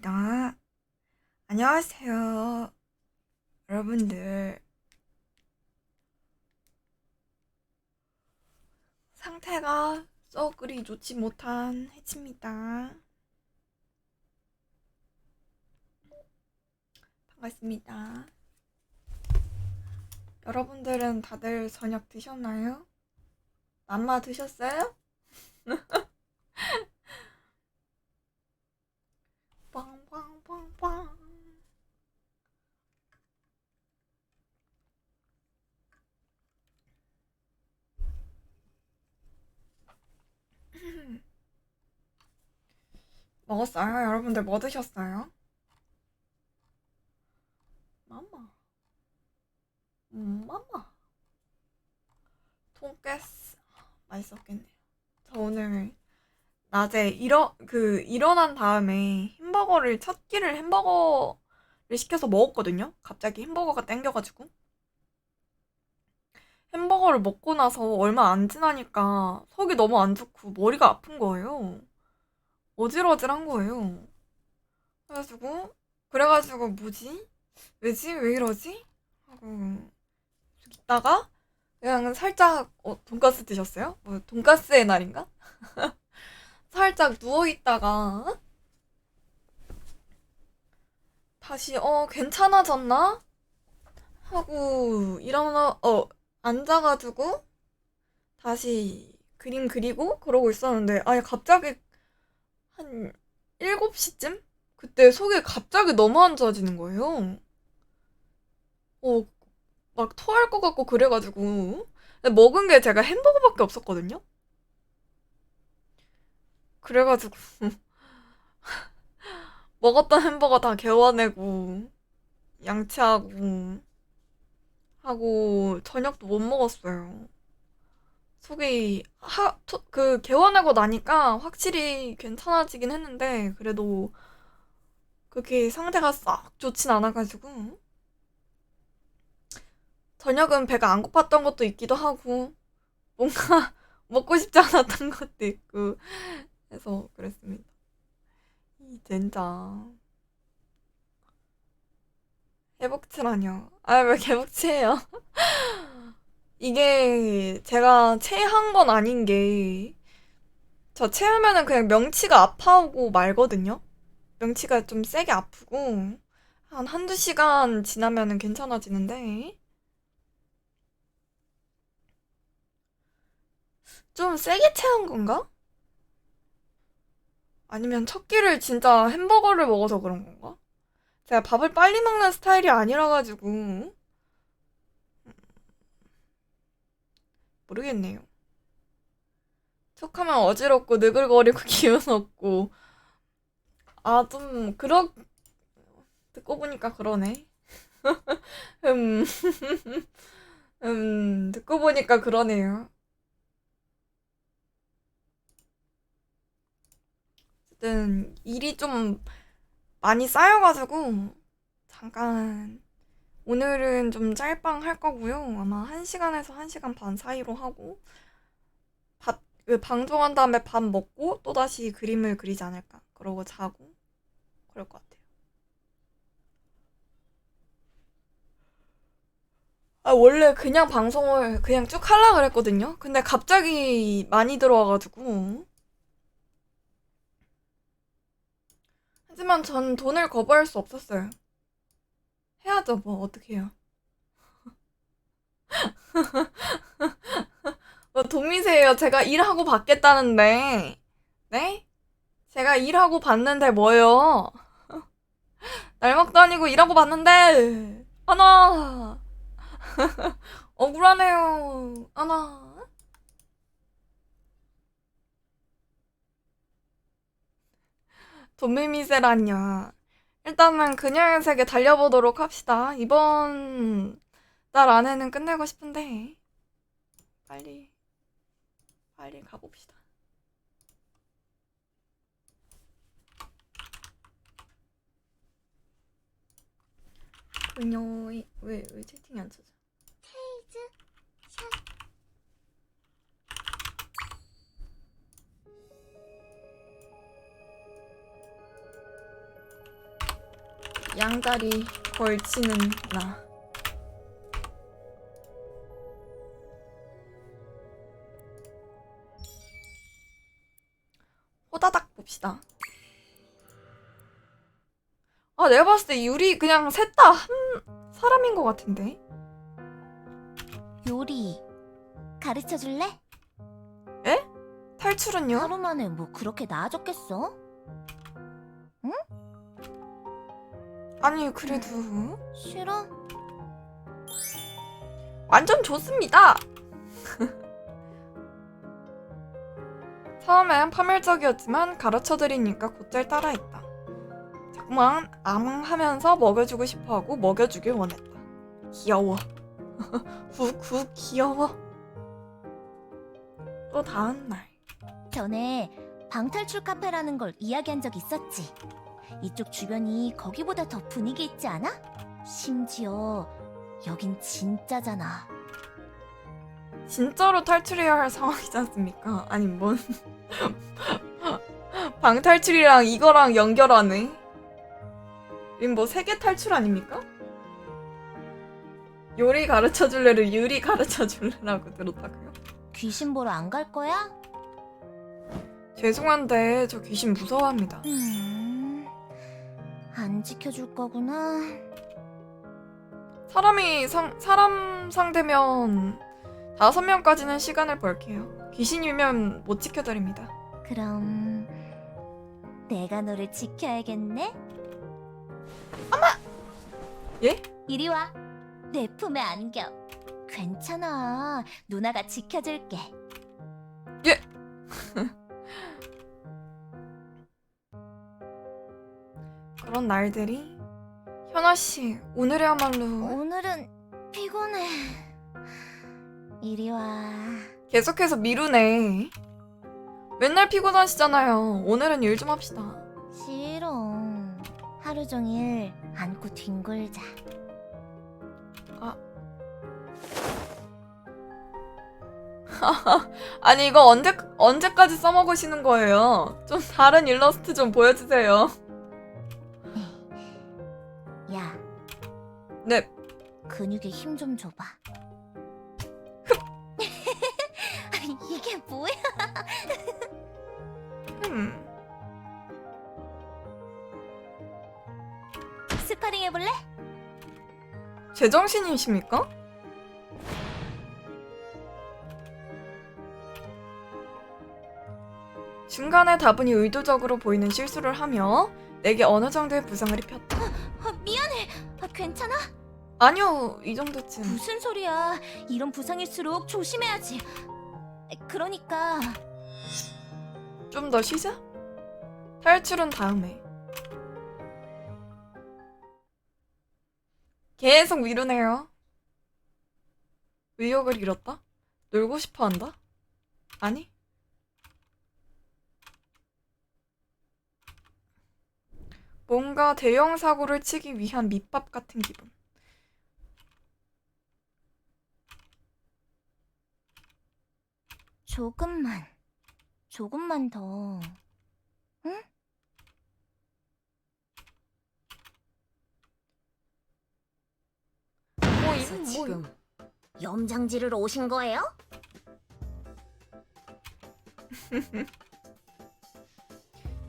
나 안녕하세요, 여러분들. 상태가 썩 그리 좋지 못한 해치입니다. 반갑습니다. 여러분들은 다들 저녁 드셨나요? 맘마 드셨어요? 빵빵빵빵. 먹었어요? 여러분들 뭐 드셨어요? 맘마. 맘마. 돈가스 맛있었겠네요. 저 오늘 낮에 일어난 다음에 첫 끼를 햄버거를 시켜서 먹었거든요. 갑자기 햄버거가 땡겨가지고. 햄버거를 먹고 나서 얼마 안 지나니까 속이 너무 안 좋고 머리가 아픈 거예요. 어질어질한 거예요. 그래가지고 뭐지? 왜지? 왜 이러지? 하고 있다가 그냥 살짝 돈가스 드셨어요? 돈가스의 날인가? 살짝 누워있다가 다시 괜찮아졌나? 하고 앉아가지고 다시 그림 그리고 그러고 있었는데 갑자기 한 7시쯤? 그때 속이 갑자기 너무 안 좋아지는 거예요. 어, 막 토할 것 같고 그래가지고 근데 먹은 게 제가 햄버거밖에 없었거든요. 그래가지고 먹었던 햄버거 다 개워내고 양치하고 하고 저녁도 못 먹었어요. 속이 개원하고 나니까 확실히 괜찮아지긴 했는데 그래도 그렇게 상태가 싹 좋진 않아가지고 저녁은 배가 안 고팠던 것도 있기도 하고 뭔가 먹고 싶지 않았던 것도 있고 해서 그랬습니다. 이 젠장 회복치라뇨. 왜 개복치예요? 이게 제가 체한 건 아닌 게 저 체하면은 그냥 명치가 아파오고 말거든요. 명치가 좀 세게 아프고 한 한두 시간 지나면은 괜찮아지는데 좀 세게 체한 건가? 아니면 첫 끼를 진짜 햄버거를 먹어서 그런 건가? 제가 밥을 빨리 먹는 스타일이 아니라 가지고 모르겠네요. 척하면 어지럽고 느글거리고 기운 없고 좀 듣고 보니까 그러네. 음, 듣고 보니까 그러네요. 어쨌든 일이 좀 많이 쌓여가지고 잠깐 오늘은 좀 짤방 할 거고요. 아마 1시간에서 1시간 반 사이로 하고 방송한 다음에 밥 먹고 또다시 그림을 그리지 않을까. 그러고 자고 그럴 것 같아요. 원래 그냥 방송을 그냥 쭉 하려고 그랬거든요. 근데 갑자기 많이 들어와가지고. 하지만 전 돈을 거부할 수 없었어요. 해야죠, 뭐, 어떻게 해요. 돈미세예요. 제가 일하고 받겠다는데. 네? 제가 일하고 받는데 뭐요? 날먹도 아니고 일하고 받는데. 아나. 억울하네요. 아나. 돈미미세란요. 일단은 그녀의 세계 달려보도록 합시다. 이번 달 안에는 끝내고 싶은데. 빨리, 빨리 가봅시다. 그녀의, 왜 채팅이 안 쳐져? 페이즈 샷 양다리 걸치는 나. 호다닥 봅시다. 아, 내가 봤을 때 유리 그냥 셋 다 한 사람인 것 같은데. 요리 가르쳐 줄래? 탈출은요? 하루 만에 뭐 그렇게 나아졌겠어? 아니, 그래도 싫어? 완전 좋습니다. 처음엔 파멸적이었지만 가르쳐드리니까 곧잘 따라했다. 자꾸만 암하면서 먹여주고 싶어하고 먹여주길 원했다. 귀여워. 훅훅 귀여워. 또 다음 날. 전에 방탈출 카페라는 걸 이야기한 적 있었지. 이쪽 주변이 거기보다 더 분위기 있지 않아? 심지어 여긴 진짜잖아. 진짜로 탈출해야 할 상황이지 않습니까? 아니 뭔 방탈출이랑 이거랑 연결하네. 이건 뭐 세계 탈출 아닙니까? 요리 가르쳐줄래를 유리 가르쳐줄래라고 들었다고요? 귀신 보러 안 갈 거야? 죄송한데 저 귀신 무서워합니다. 안 지켜줄 거구나. 사람 상대면 5명까지는 시간을 벌게요. 귀신이면 못 지켜드립니다. 그럼 내가 너를 지켜야겠네? 예? 이리 와. 내 품에 안겨. 괜찮아. 누나가 지켜줄게. 예. 그런 날들이 현아 씨 오늘이야말로 오늘은 피곤해. 이리 와. 계속해서 미루네. 맨날 피곤하시잖아요. 오늘은 일 좀 합시다. 싫어. 하루 종일 안고 뒹굴자. 아니 이거 언제까지 써먹으시는 거예요? 좀 다른 일러스트 좀 보여주세요. 야, 네. 근육에 힘 좀 줘봐. 아니, 이게 뭐야? 스파링 해볼래? 제정신이십니까? 중간에 다분히 의도적으로 보이는 실수를 하며 내게 어느 정도의 부상을 입혔다. 미안해. 괜찮아? 아니요, 이 정도쯤. 무슨 소리야. 이런 부상일수록 조심해야지. 그러니까 좀 더 쉬자. 탈출은 다음에. 계속 미루네요. 의욕을 잃었다? 놀고 싶어 한다? 아니? 뭔가 대형 사고를 치기 위한 밑밥 같은 기분. 조금만 더. 응? 이건 지금 염장지를 오신 거예요?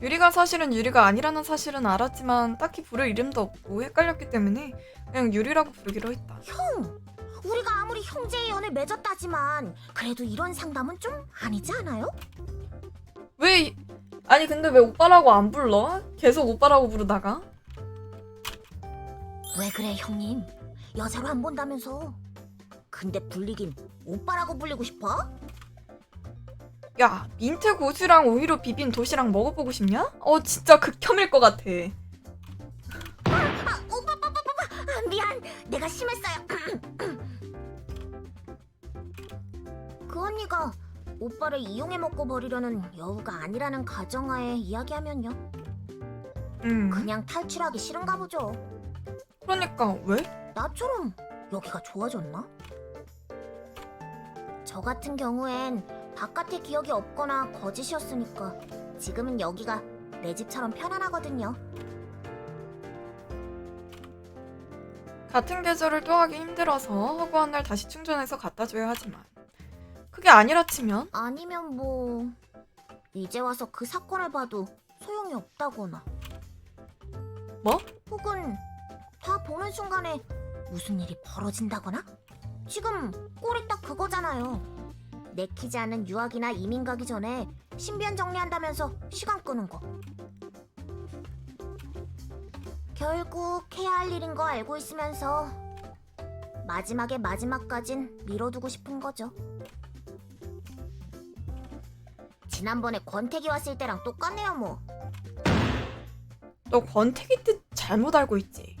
유리가 사실은 유리가 아니라는 사실은 알았지만 딱히 부를 이름도 없고 헷갈렸기 때문에 그냥 유리라고 부르기로 했다. 형! 우리가 아무리 형제의 연을 맺었다지만 그래도 이런 상담은 좀 아니지 않아요? 아니 근데 왜 오빠라고 안 불러? 계속 오빠라고 부르다가? 왜 그래 형님? 여자로 안 본다면서. 근데 불리긴 오빠라고 불리고 싶어? 야, 민트 고수랑 오이로 비빈 도시락 먹어보고 싶냐? 진짜 극혐일 것 같아. 오빠. 미안. 내가 심했어요. 그 언니가 오빠를 이용해 먹고 버리려는 여우가 아니라는 가정하에 이야기하면요. 그냥 탈출하기 싫은가 보죠. 그러니까 왜? 나처럼 여기가 좋아졌나? 저 같은 경우엔 바깥의 기억이 없거나 거짓이었으니까 지금은 여기가 내 집처럼 편안하거든요. 같은 계절을 또 하기 힘들어서 허구한 날 다시 충전해서 갖다 줘야 하지만 그게 아니라 치면 아니면 뭐 이제 와서 그 사건을 봐도 소용이 없다거나. 뭐? 혹은 다 보는 순간에 무슨 일이 벌어진다거나? 지금 꼴이 딱 그거잖아요. 내키지 않은 유학이나 이민 가기 전에 신변 정리한다면서 시간 끄는 거. 결국 해야 할 일인 거 알고 있으면서 마지막에 마지막까진 미뤄두고 싶은 거죠. 지난번에 권태기 왔을 때랑 똑같네요 뭐. 너 권태기 뜻 잘못 알고 있지.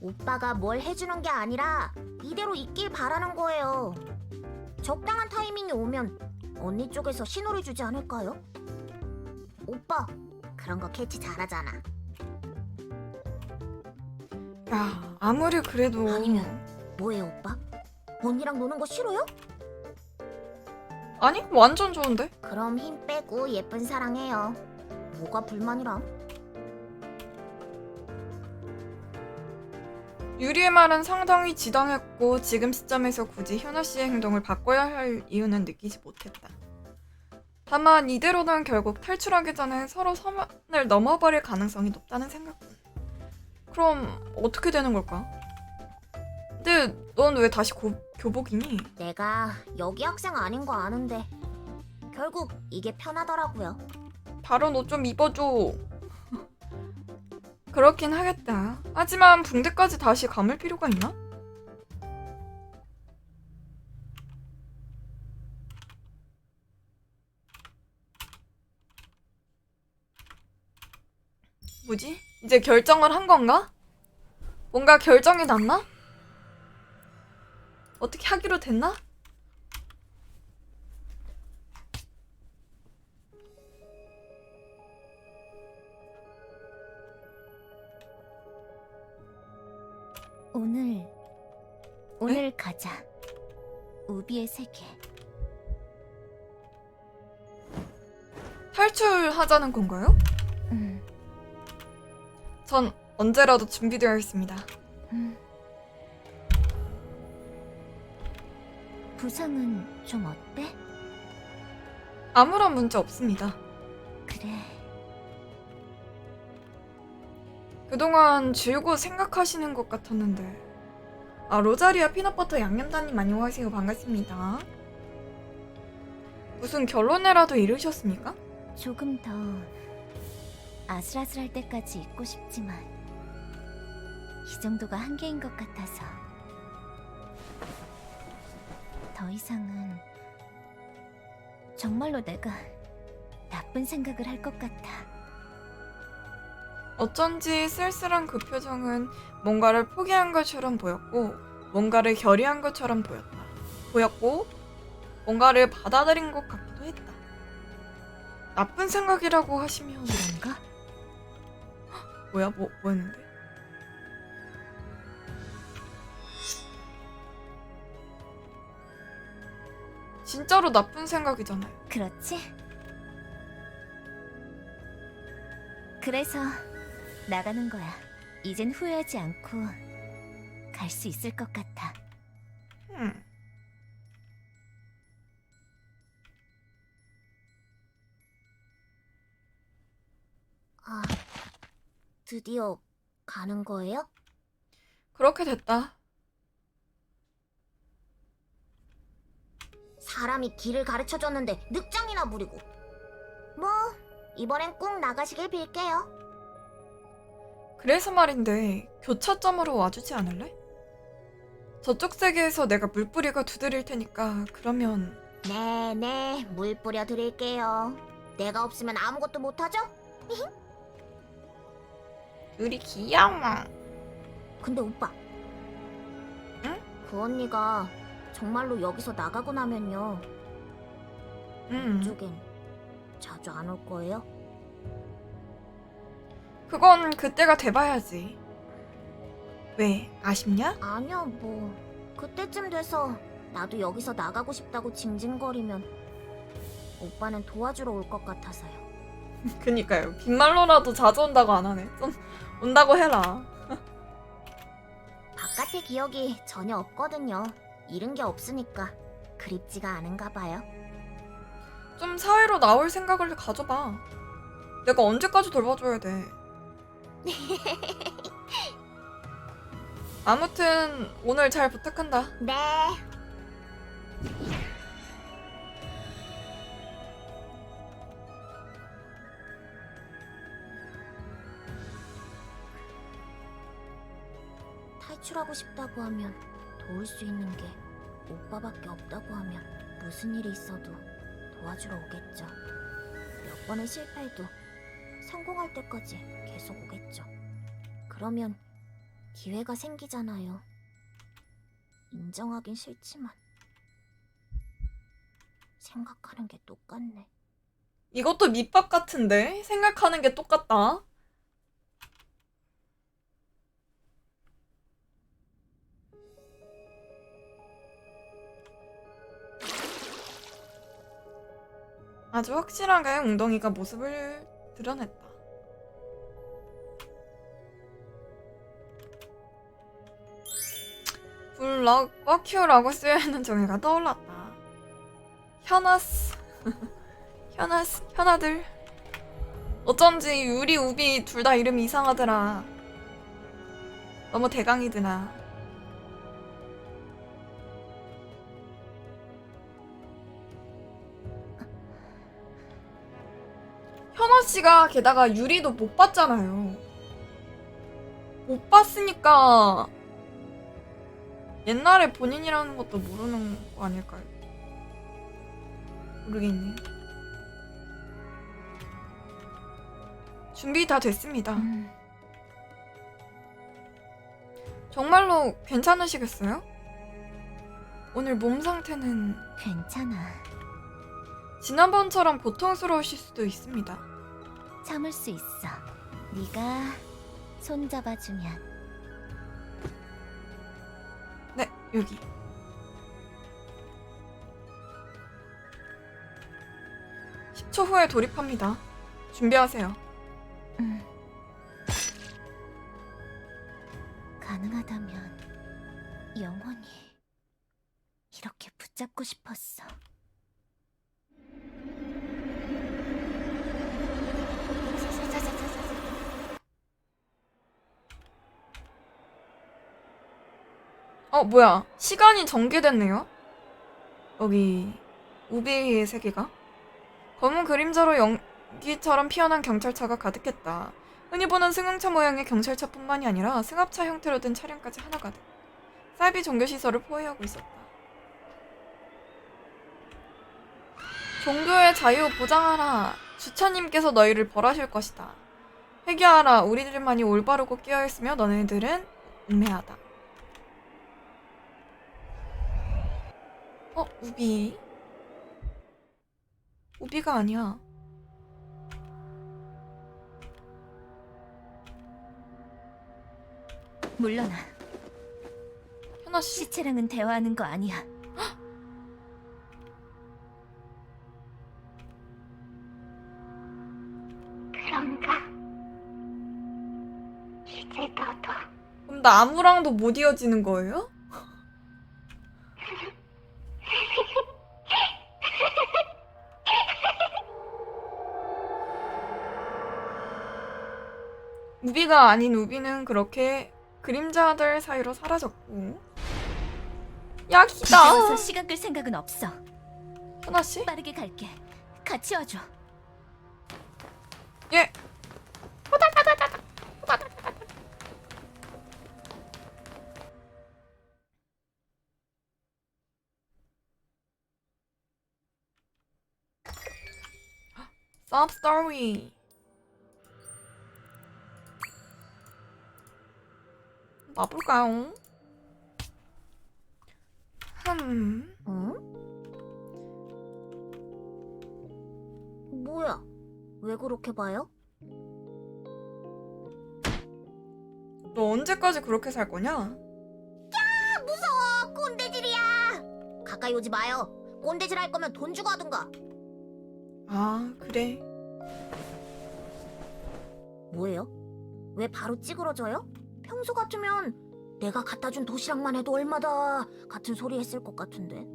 오빠가 뭘 해주는 게 아니라 이대로 있길 바라는 거예요. 적당한 타이밍이 오면 언니 쪽에서 신호를 주지 않을까요? 오빠 그런 거 캐치 잘하잖아. 야, 아무리 그래도 아니면 뭐예요 오빠? 언니랑 노는 거 싫어요? 아니, 완전 좋은데? 그럼 힘 빼고 예쁜 사랑해요. 뭐가 불만이람? 유리의 말은 상당히 지당했고 지금 시점에서 굳이 현아 씨의 행동을 바꿔야 할 이유는 느끼지 못했다. 다만 이대로는 결국 탈출하기 전에 서로 선을 넘어버릴 가능성이 높다는 생각뿐. 그럼 어떻게 되는 걸까? 근데 넌 왜 다시 교복이니? 내가 여기 학생 아닌 거 아는데 결국 이게 편하더라고요. 다른 옷 좀 입어줘. 그렇긴 하겠다. 하지만 붕대까지 다시 감을 필요가 있나? 뭐지? 이제 결정을 한 건가? 뭔가 결정이 났나? 어떻게 하기로 됐나? 오늘 가자. 우비의 세계. 탈출하자는 건가요? 음. 전 언제라도 준비되어 있습니다. 부상은 좀 어때? 아무런 문제 없습니다. 그래. 그동안 줄곧 생각하시는 것 같았는데. 아, 로자리아 피넛버터 양념단님 안녕하세요. 반갑습니다. 무슨 결론에라도 이르셨습니까? 조금 더 아슬아슬할 때까지 있고 싶지만 이 정도가 한계인 것 같아서 더 이상은 정말로 내가 나쁜 생각을 할 것 같아. 어쩐지 쓸쓸한 그 표정은 뭔가를 포기한 것처럼 보였고 뭔가를 결의한 것처럼 보였고 뭔가를 받아들인 것 같기도 했다. 나쁜 생각이라고 하시면 이런가? 뭐야? 뭐였는데? 진짜로 나쁜 생각이잖아요. 그렇지? 그래서 나가는 거야. 이젠 후회하지 않고 갈 수 있을 것 같아. 아, 드디어 가는 거예요? 그렇게 됐다. 사람이 길을 가르쳐줬는데 늑장이나 부리고. 뭐 이번엔 꼭 나가시길 빌게요. 그래서 말인데 교차점으로 와주지 않을래? 저쪽 세계에서 내가 물뿌리가 두드릴 테니까 그러면 네네, 물 뿌려 드릴게요. 내가 없으면 아무것도 못하죠? 우리 귀여워. 근데 오빠, 응? 그 언니가 정말로 여기서 나가고 나면요, 이쪽엔 자주 안 올 거예요? 그건 그때가 돼봐야지. 왜? 아쉽냐? 아니요, 뭐 그때쯤 돼서 나도 여기서 나가고 싶다고 징징거리면 오빠는 도와주러 올 것 같아서요. 그니까요. 빈말로라도 자주 온다고 안 하네. 좀 온다고 해라. 바깥 맛의 기억이 전혀 없거든요. 잃은 게 없으니까 그립지가 않은가 봐요. 좀 사회로 나올 생각을 가져봐. 내가 언제까지 돌봐줘야 돼. 아무튼 오늘 잘 부탁한다. 네. 탈출하고 싶다고 하면 도울 수 있는 게 오빠밖에 없다고 하면 무슨 일이 있어도 도와주러 오겠죠. 몇 번의 실패해도 성공할 때까지 계속 오겠죠. 그러면 기회가 생기잖아요. 인정하긴 싫지만 생각하는 게 똑같네. 이것도 밑밥 같은데? 생각하는 게 똑같다. 아주 확실하게 웅덩이가 모습을 드러냈다. 블럭 버큐라고 쓰여있는 종이가 떠올랐다. 현아스 현아스 현아들 어쩐지 유리 우비 둘 다 이름이 이상하더라. 너무 대강이드나. 현아씨가 게다가 유리도 못 봤잖아요. 못 봤으니까 옛날에 본인이라는 것도 모르는 거 아닐까요? 모르겠네요. 준비 다 됐습니다. 정말로 괜찮으시겠어요? 오늘 몸 상태는 괜찮아. 지난번처럼 고통스러우실 수도 있습니다. 참을 수 있어. 네가 손잡아주면. 네, 여기. (10초) 후에 돌입합니다. 준비하세요. 가능하다면 영원히 이렇게 붙잡고 싶었어. 뭐야. 시간이 전개됐네요. 여기 우비의 세계가. 검은 그림자로 연기처럼 피어난 경찰차가 가득했다. 흔히 보는 승용차 모양의 경찰차뿐만이 아니라 승합차 형태로 된 차량까지 하나 가득. 사이비 종교시설을 포위하고 있었다. 종교의 자유 보장하라. 주차님께서 너희를 벌하실 것이다. 회개하라. 우리들만이 올바르고 깨어있으며 너네들은 우매하다. 우비. 우비가 아니야. 물러나. 현아씨? 시체랑은 대화하는 거 아니야. 그런가? 이제 너도. 그럼 나무랑도 못 이어지는 거예요? 우비가 아닌 우비는 그렇게 그림자들 사이로 사라졌고. 야기다. 와서 시간 끌 생각은 없어. 현아씨? 빠르게 갈게. 같이 와줘. 예. Sob story. 봐볼까요? 응? 뭐야? 왜 그렇게 봐요? 너 언제까지 그렇게 살 거냐? 무서워! 꼰대질이야! 가까이 오지 마요. 꼰대질 할 거면 돈 주고 하든가. 아, 그래. 뭐예요? 왜 바로 찌그러져요? 평소 같으면 내가 갖다 준 도시락만 해도 얼마다 같은 소리 했을 것 같은데.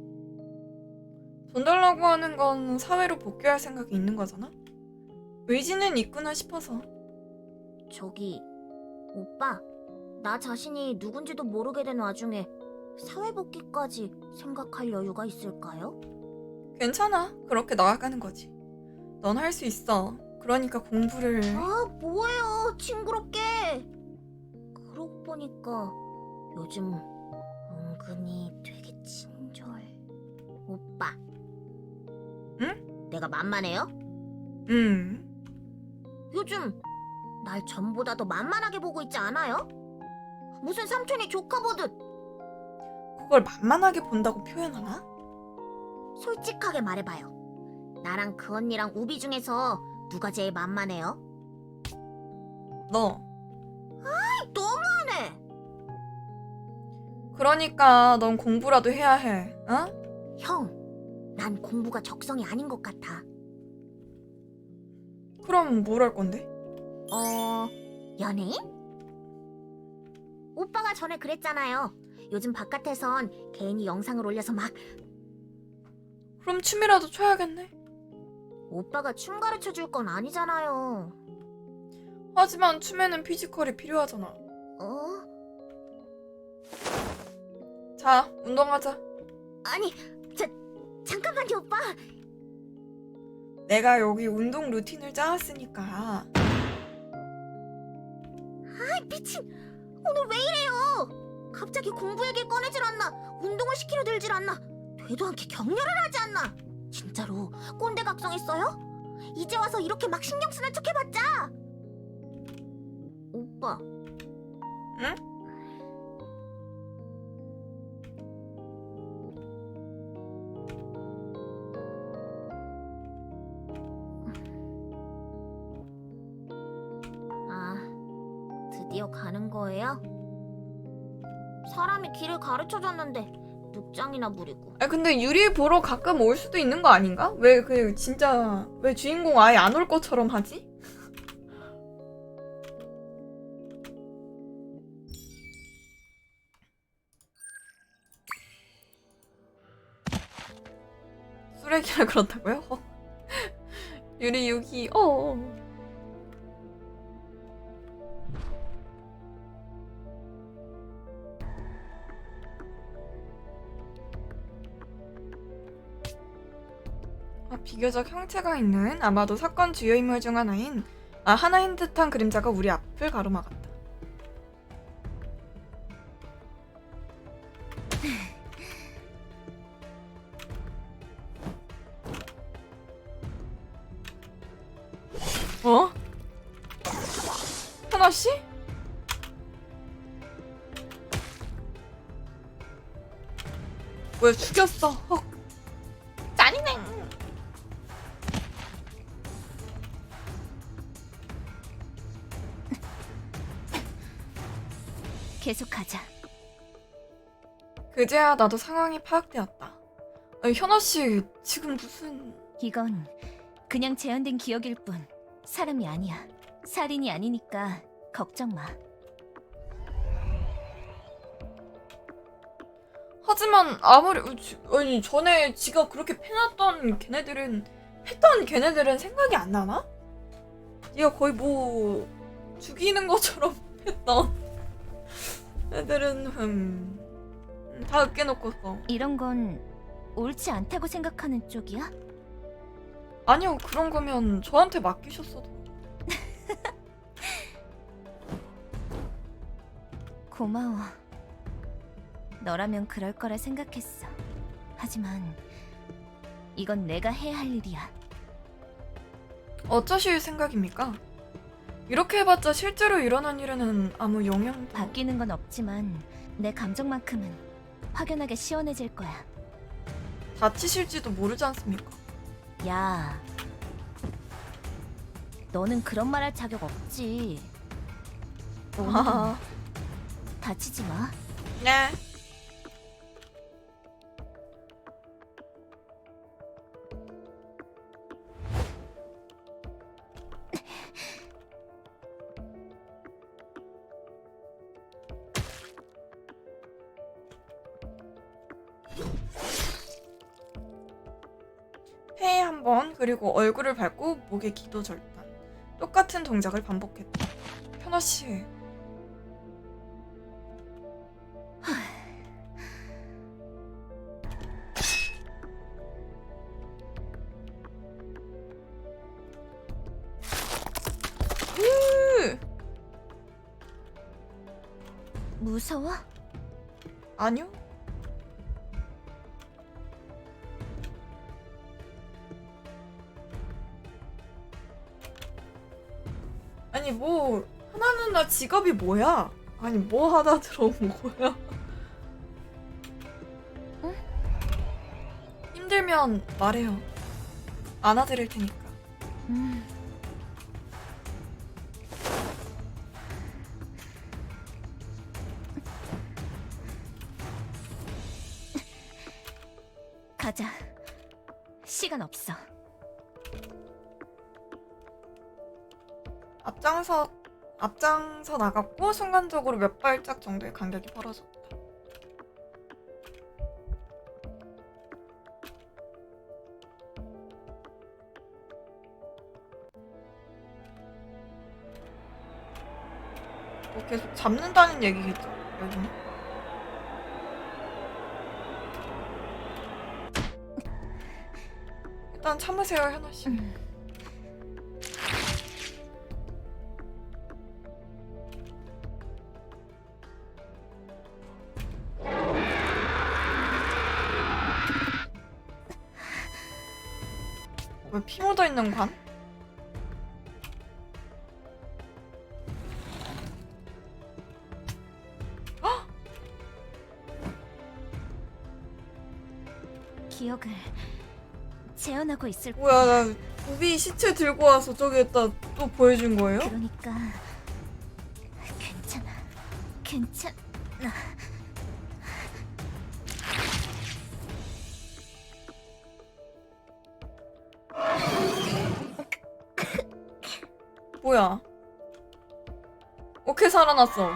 돈 달라고 하는 건 사회로 복귀할 생각이 있는 거잖아? 의지는 있구나 싶어서. 저기, 오빠, 나 자신이 누군지도 모르게 된 와중에 사회복귀까지 생각할 여유가 있을까요? 괜찮아. 그렇게 나아가는 거지. 넌 할 수 있어. 그러니까 공부를... 아, 뭐예요, 징그럽게. 그러고 보니까 요즘 은근히 되게 친절. 오빠. 응? 내가 만만해요? 요즘 날 전보다 더 만만하게 보고 있지 않아요? 무슨 삼촌이 조카 보듯. 그걸 만만하게 본다고 표현하나? 솔직하게 말해봐요. 나랑 그 언니랑 우비 중에서 누가 제일 만만해요? 너. 너무하네. 그러니까 넌 공부라도 해야 해. 어? 형, 난 공부가 적성이 아닌 것 같아. 그럼 뭘 할 건데? 연예인? 오빠가 전에 그랬잖아요. 요즘 바깥에선 개인이 영상을 올려서 막. 그럼 춤이라도 춰야겠네. 오빠가 춤 가르쳐 줄 건 아니잖아요. 하지만 춤에는 피지컬이 필요하잖아. 어? 자, 운동하자. 아니, 잠깐만요, 오빠. 내가 여기 운동 루틴을 짜왔으니까. 아이, 미친. 오늘 왜 이래요? 갑자기 공부 얘기 꺼내질 않나? 운동을 시키려 들질 않나? 되도 않게 격려를 하지 않나? 진짜로 꼰대 각성했어요? 이제 와서 이렇게 막 신경 쓰는 척 해봤자. 오빠. 응? 아, 드디어 가는 거예요? 사람이 길을 가르쳐줬는데 늑장이나 부리고. 아 근데 유리 보러 가끔 올 수도 있는 거 아닌가? 왜 그 진짜 왜 주인공 아예 안 올 것처럼 하지? 쓰레기라 그렇다고요? 유리 여기 비교적 형체가 있는 아마도 사건 주요 인물 중 하나인 듯한 그림자가 우리 앞을 가로막았다. 어? 현아 씨? 왜 죽였어? 짜리네. 계속하자. 그제야 나도 상황이 파악되었다. 아니, 현아 씨 지금 무슨... 이건 그냥 재현된 기억일 뿐 사람이 아니야. 살인이 아니니까 걱정 마. 하지만 아무리 아니 전에 지가 그렇게 패놨던 걔네들은 생각이 안 나나? 얘가 거의 뭐 죽이는 것처럼 했던 애들은 다 으깨놓고서. 이런 건 옳지 않다고 생각하는 쪽이야? 아니요, 그런 거면 저한테 맡기셨어도. 고마워. 너라면 그럴 거라 생각했어. 하지만 이건 내가 해야 할 일이야. 어쩌실 생각입니까? 이렇게 해봤자 실제로 일어난 일에는 아무 영향도... 바뀌는 건 없지만 내 감정만큼은 확연하게 시원해질 거야. 다치실지도 모르지 않습니까? 야, 너는 그런 말 할 자격 없지. 아, 다치지 마. 네. 폐에 한 번, 그리고 얼굴을 밟고 목에 기도 절단. 똑같은 동작을 반복했다. 현아 씨, 무서워? 아니요? 아니 뭐 하나 누나 직업이 뭐야? 아니 뭐 하다 들어온 거야? 응? 힘들면 말해요. 안아드릴 테니까. 음. 가자. 시간 없어. 앞장서 나갔고 순간적으로 몇 발짝 정도의 간격이 벌어졌다. 뭐 계속 잡는다는 얘기겠죠, 여기는? 일단 참으세요, 현아 씨. 왜 피 묻어 있는 관? 기억을 재현하고 있을 뭐야, 나 우비 시체 들고 와서 저기에다 또 보여준 거예요? 그러니까 괜찮아. 뭐야? 오케이, 살아났어.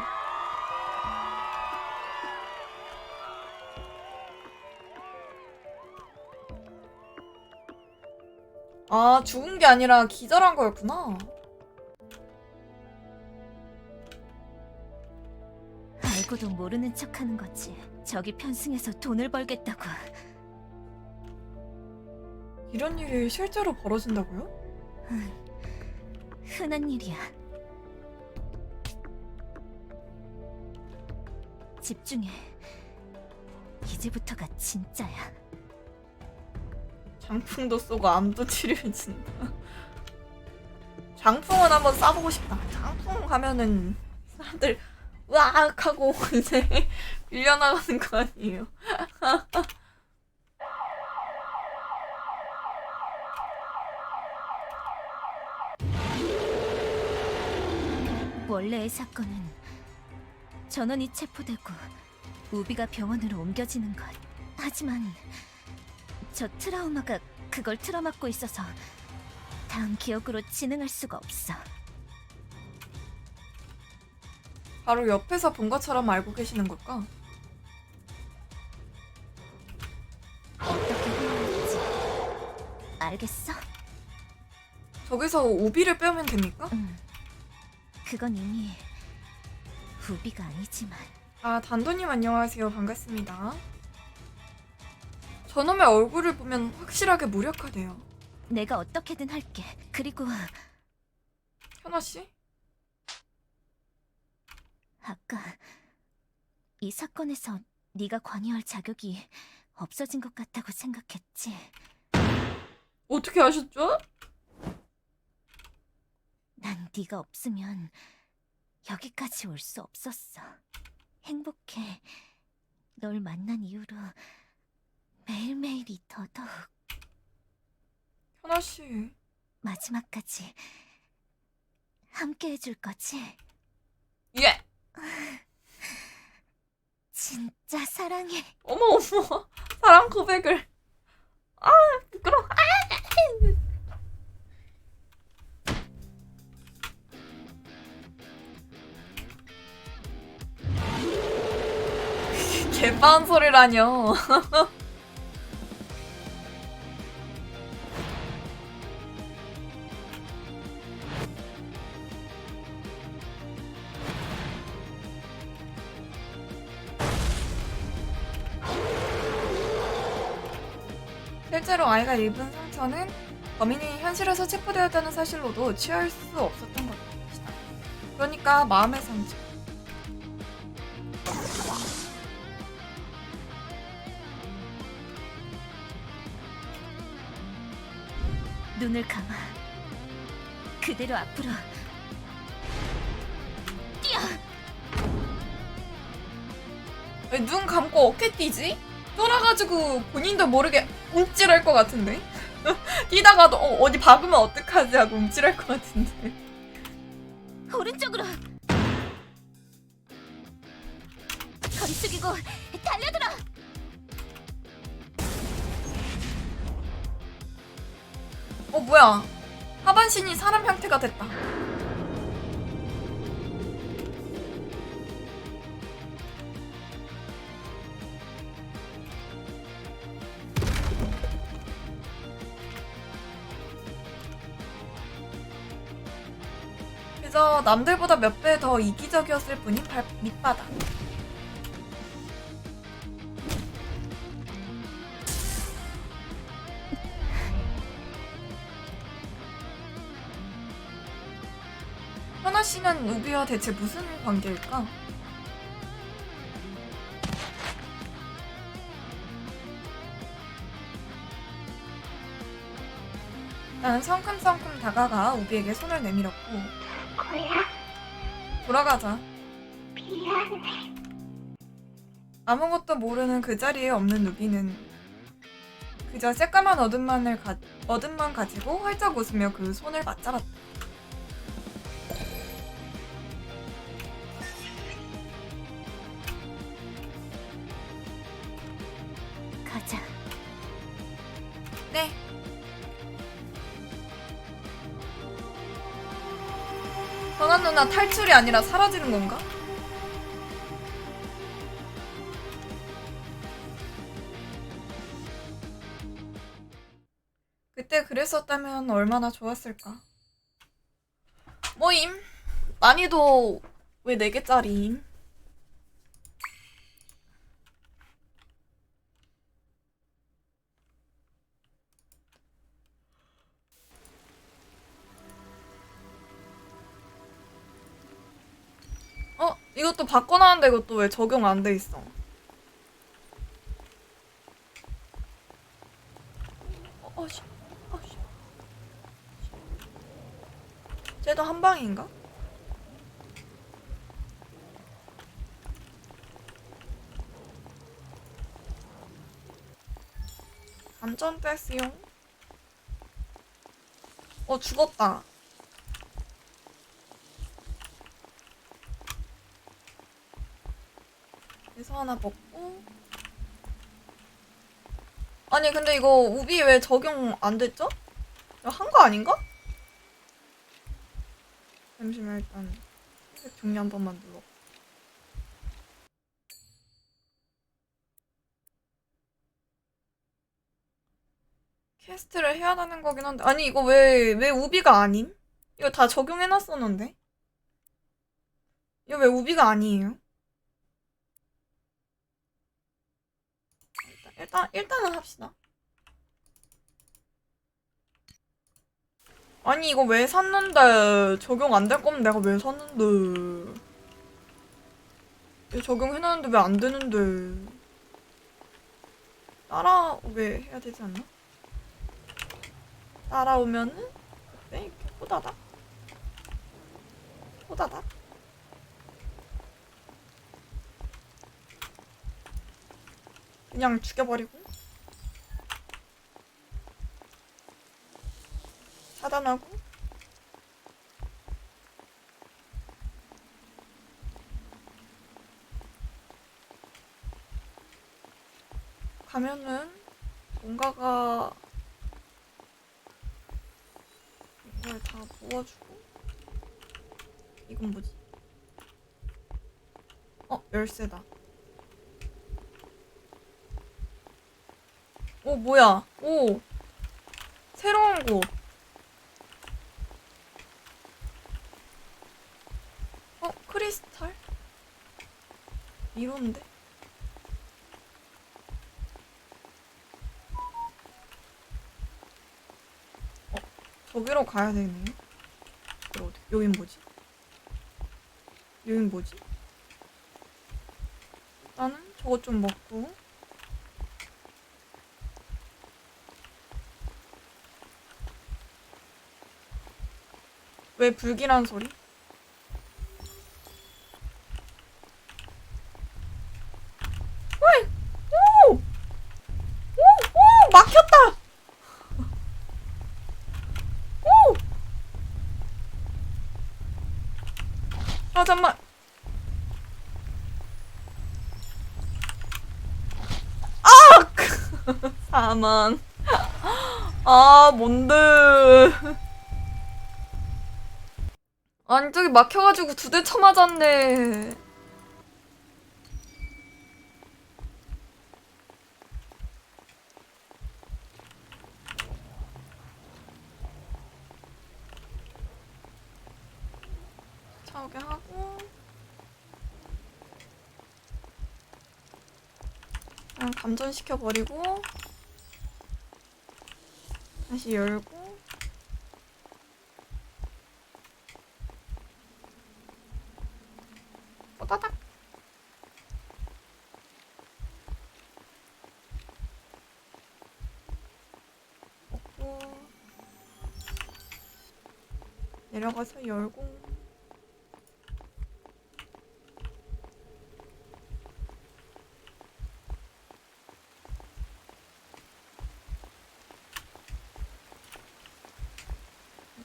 아, 죽은 게 아니라 기절한 거였구나. 알고도 모르는 척하는 거지. 저기 편승해서 돈을 벌겠다고. 이런 일이 실제로 벌어진다고요? 흔한 일이야. 집중해. 이제부터가 진짜야. 장풍도 쏘고 암도 치료해준다. 장풍은 한번 쏴보고 싶다. 장풍 가면은 사람들 으악 하고 이제 밀려나가는 거 아니에요? 원래의 사건은 전원이 체포되고 우비가 병원으로 옮겨지는 것. 하지만 저 트라우마가 그걸 틀어막고 있어서 다음 기억으로 진행할 수가 없어. 바로 옆에서 본 것처럼 알고 계시는 걸까? 어떻게 해야 할지 알겠어? 저기서 오비를 빼면 됩니까? 그건 이미 우비가 아니지만. 아, 단도님 안녕하세요. 반갑습니다. 저놈의 얼굴을 보면 확실하게 무력화돼요. 내가 어떻게든 할게. 그리고 현아 씨? 아까 이 사건에서 네가 관여할 자격이 없어진 것 같다고 생각했지. 어떻게 아셨죠? 난 네가 없으면 여기까지 올 수 없었어. 행복해. 널 만난 이후로 매일매일이 더더욱. 현아 씨. 마지막까지 함께 해줄 거지? 예. 진짜 사랑해. 어머 어머. 사랑 고백을. 아, 부끄러워. 아! 개빠은 소리라뇨. 실제로 아이가 입은 상처는 범인이 현실에서 체포되었다는 사실로도 취할 수 없었던 것이다. 그러니까 마음의 상처. 눈을 감아. 그대로 앞으로 뛰어. 왜 눈 감고 어깨 뛰지? 쫄아가지고 본인도 모르게 움찔할 것 같은데? 뛰다가도 어디 박으면 어떡하지 하고 움찔할 것 같은데. 오른쪽으로. 허리 숙이고 달려들어. 뭐야. 하반신이 사람 형태가 됐다. 그저 남들보다 몇 배 더 이기적이었을 뿐인 밑바닥. 현아 씨는 우비와 대체 무슨 관계일까? 나는 성큼성큼 다가가 우비에게 손을 내밀었고 돌아가자. 아무것도 모르는 그 자리에 없는 우비는 그저 새까만 어둠만 가지고 활짝 웃으며 그 손을 맞잡았다. 가자. 네. 선한 누나 탈출이 아니라 사라지는 건가? 그때 그랬었다면 얼마나 좋았을까. 모임 난이도 왜 4개짜리임? 이것도 바꿔놨는데 이것도 왜 적용 안 돼 있어? 씨. 쟤도 한 방인가? 감전 뺐어용. 죽었다. 그래서 하나 먹고. 아니 근데 이거 우비 왜 적용 안 됐죠? 한 거 아닌가? 잠시만 일단 색 종이 한 번만 눌러. 퀘스트를 해야 하는 거긴 한데 아니 이거 왜 우비가 아님? 이거 다 적용해놨었는데? 이거 왜 우비가 아니에요? 일단은 합시다. 아니 이거 왜 샀는데 적용 안 될 거면 내가 왜 샀는데 이거 적용해놨는데 왜 안 되는데 왜 해야 되지 않나? 따라오면은 네 이렇게 호다닥 호다닥 그냥 죽여버리고 차단하고 가면은 뭔가가 이걸 다 모아주고 이건 뭐지? 열쇠다. 오, 뭐야? 오, 새로운 곳. 크리스탈? 이런데? 저기로 가야 되네. 여긴 뭐지? 여긴 뭐지? 일단은 저것 좀 먹고. 왜 불길한 소리? 어이! 오! 오! 오! 막혔다! 오! 아, 잠만. 사망. 아, 뭔데. 아니, 저기 막혀가지고 2대 쳐맞았네. 차오게 하고. 그냥 감전시켜버리고. 다시 열고. 따닥. 먹고. 내려가서 열고.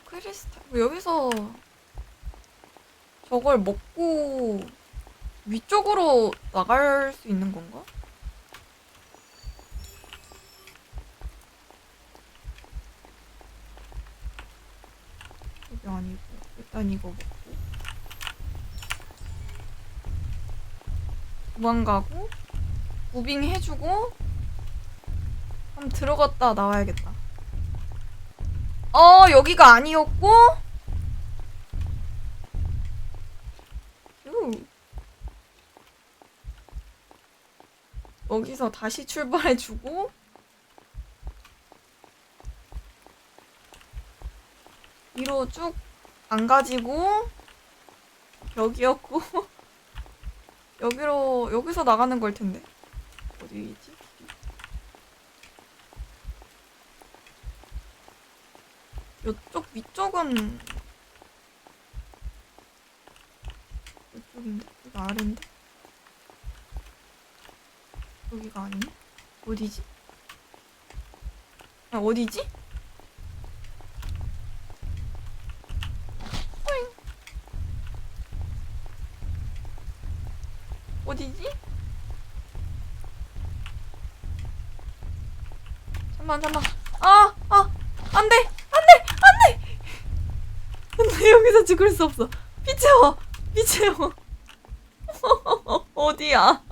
크리스탈. 여기서 저걸 먹고 위쪽으로 나갈 수 있는 건가? 여기 아니고 일단 이거 먹고 도망가고 무빙 해주고 한번 들어갔다 나와야겠다. 여기가 아니었고 여기서 다시 출발해주고 위로 쭉 안 가지고 여기였고 여기서 나가는 걸 텐데 어디지? 요쪽 위쪽은 이쪽인데 여기 아래인데 여기가 아니네? 어디지? 어디지? 어디지? 잠만. 안 돼! 근데 여기서 죽을 수 없어. 피 채워. 어디야?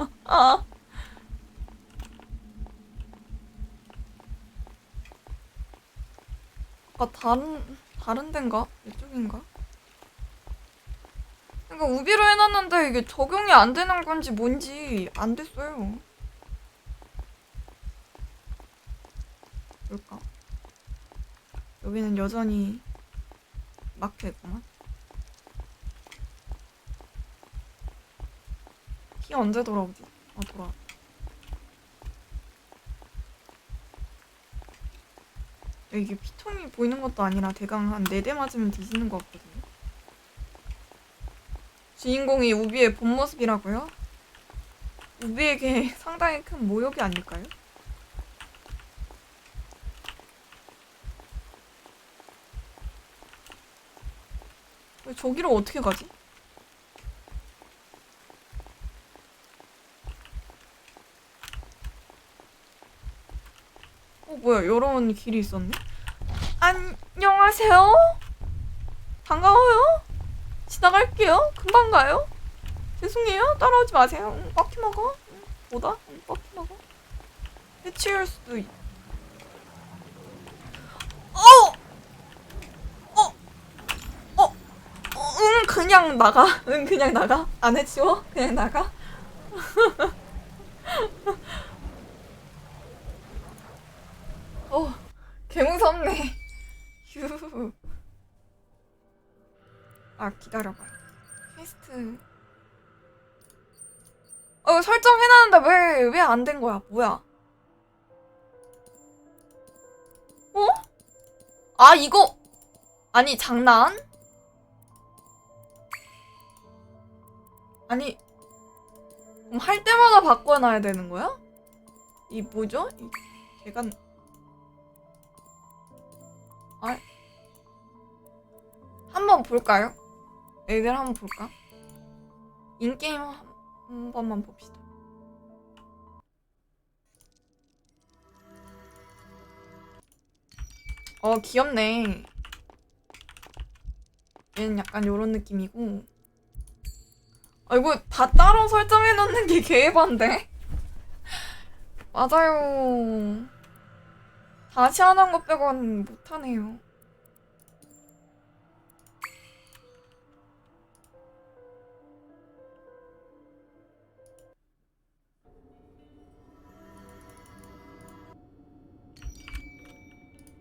아까 다른 데인가? 이쪽인가? 그러니까 우비로 해놨는데 이게 적용이 안 되는 건지 뭔지 안 됐어요. 뭘까? 여기는 여전히 막혀있구만. 피 언제 돌아오지? 돌아왔다. 이게 피통이 보이는 것도 아니라 대강 한 4대 맞으면 뒤지는 것 같거든요. 주인공이 우비의 본 모습이라고요? 우비에게 상당히 큰 모욕이 아닐까요? 저기로 어떻게 가지? 뭐야, 요런 길이 있었네? 안녕하세요? 반가워요? 지나갈게요? 금방 가요? 죄송해요? 따라오지 마세요. 뻑키 먹어? 뭐다? 뻑키 먹어? 해치울 수도 응, 그냥 나가. 응, 그냥 나가. 안 해치워? 그냥 나가. 개 무섭네. 휴. 아, 기다려봐요. 퀘스트. 설정해놨는데 왜 안 된 거야? 뭐야? 어? 아, 이거. 아니, 장난? 아니, 그럼 할 때마다 바꿔놔야 되는 거야? 이 뭐죠? 걔가 아, 한번 볼까요? 애들 한번 볼까? 인게임 한 번만 봅시다. 귀엽네. 얘는 약간 요런 느낌이고. 이거 다 따로 설정해놓는 게 개에반데? 맞아요. 다시 하는 것 빼고는 못하네요.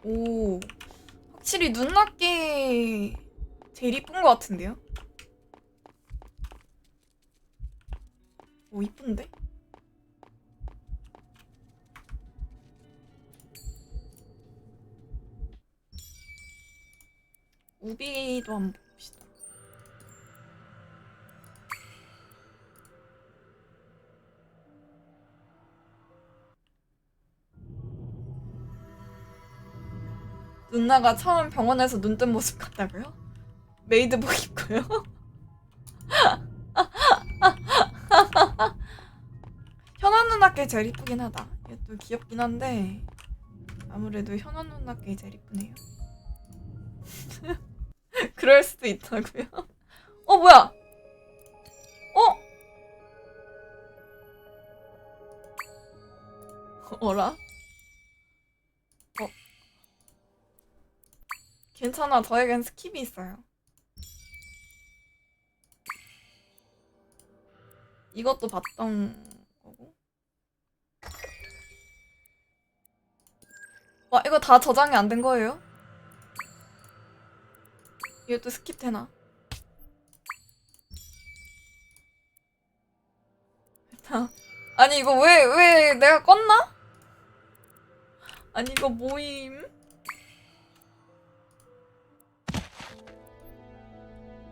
오, 확실히 눈낮게 제일 이쁜 것 같은데요? 오, 이쁜데? 우비도 한번 봅시다. 누나가 처음 병원에서 눈 뜬 모습 같다고요? 메이드복 입고요? 현아 누나께 제일 이쁘긴 하다. 얘도 귀엽긴 한데 아무래도 현아 누나께 제일 이쁘네요. 그럴 수도 있다고요? 뭐야? 어라? 괜찮아. 저에겐 스킵이 있어요. 이것도 봤던 거고. 와, 이거 다 저장이 안 된 거예요? 이것도 스킵 되나? 아니, 이거 왜 내가 껐나? 아니, 이거 모임?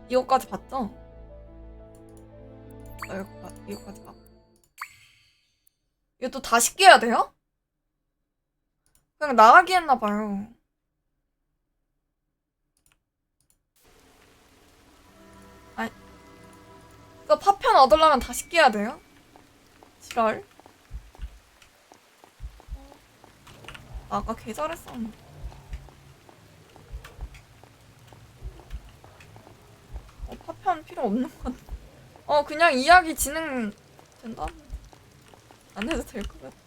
이거까지 봤죠? 이거까지 봐. 이거 또 다시 깨야 돼요? 그냥 나가기 했나봐요. 아니, 이거 파편 얻으려면 다시 깨야 돼요? 지랄. 아까 개 잘했었는데. 파편 필요 없는 것 같아. 그냥 이야기 진행 된다? 안 해도 될 것 같아.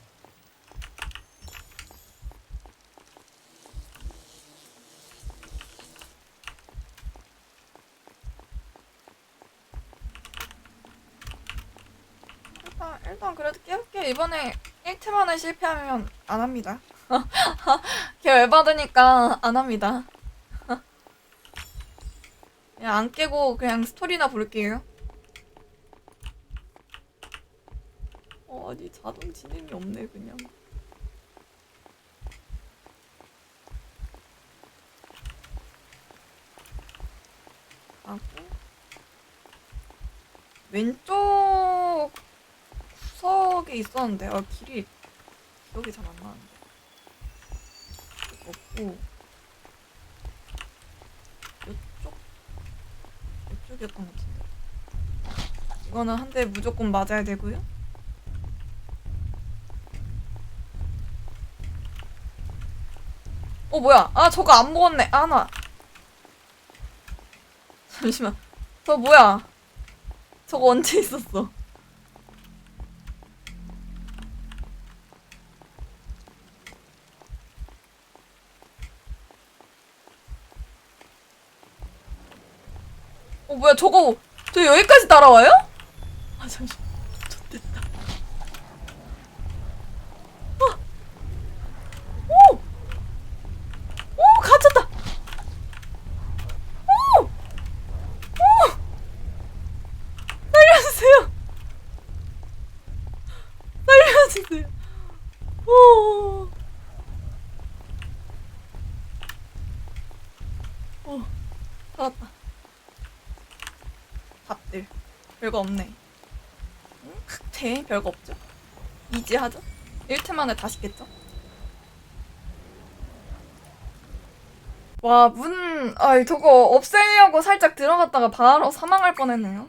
일단 그래도 깨울게. 이번에 1트 만에 실패하면 안 합니다. 걔 열받으니까 안 합니다. 그냥 안 깨고 그냥 스토리나 볼게요. 아니 자동 진행이 없네 그냥. 하고 왼쪽 구석에 있었는데 길이 기억이 잘 안 나는데. 없고 이쪽이었던 것 같은데. 이거는 한 대 무조건 맞아야 되고요. 뭐야? 저거 안 먹었네. 나 잠시만. 저 뭐야? 저거 언제 있었어? 뭐야, 저 여기까지 따라와요? 아, 잠시만. 좋됐다. 오! 오, 갇혔다! 오! 오! 살려주세요! 살려주세요! 오! 오, 살았다. 밥들. 별거 없네. 대 별거 없죠? 이지하죠? 1트 만에 다 씻겠죠? 와, 저거 없애려고 살짝 들어갔다가 바로 사망할 뻔했네요.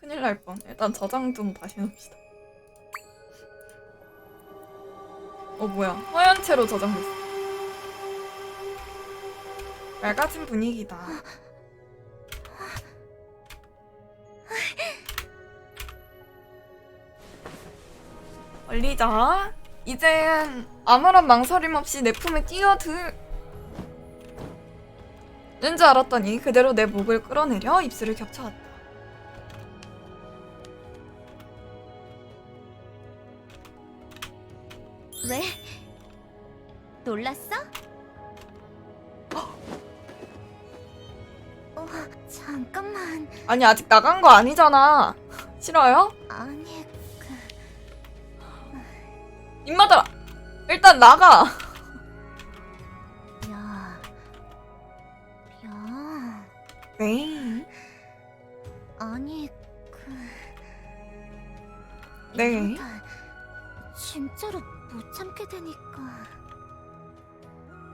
큰일 날 뻔. 일단 저장 좀 다시 해놓읍시다. 뭐야. 허연체로 저장됐어. 맑아진 분위기다. 얼리자. 이젠 아무런 망설임 없이 내 품에 뛰어들 줄 알았더니 그대로 내 목을 끌어내려 입술을 겹쳐왔다. 왜? 놀랐어? 잠깐만. 아니, 아직 나간 거 아니잖아. 싫어요? 아니, 입 맞아라. 일단 나가. 야. 네. 아니, 네. 이러다 진짜로 못 참게 되니까.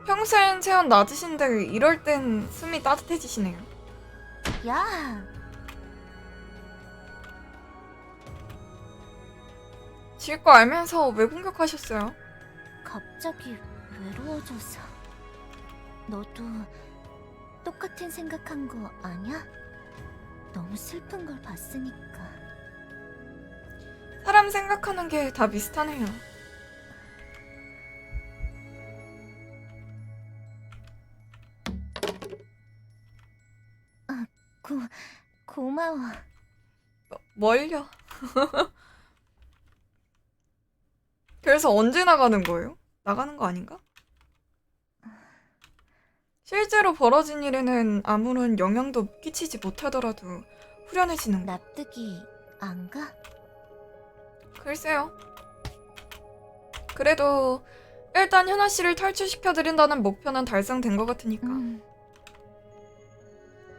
평소엔 체온 낮으신데 이럴 땐 숨이 따뜻해지시네요. 야, 질 거 알면서 왜 공격하셨어요? 갑자기 외로워져서. 너도 똑같은 생각한 거 아냐? 너무 슬픈 걸 봤으니까. 사람 생각하는 게 다 비슷하네요. 고마워. 뭘요? 그래서 언제 나가는 거예요? 나가는 거 아닌가? 실제로 벌어진 일에는 아무런 영향도 끼치지 못하더라도 후련해지는 거. 납득이 안 가? 글쎄요. 그래도 일단 현아 씨를 탈출시켜드린다는 목표는 달성된 것 같으니까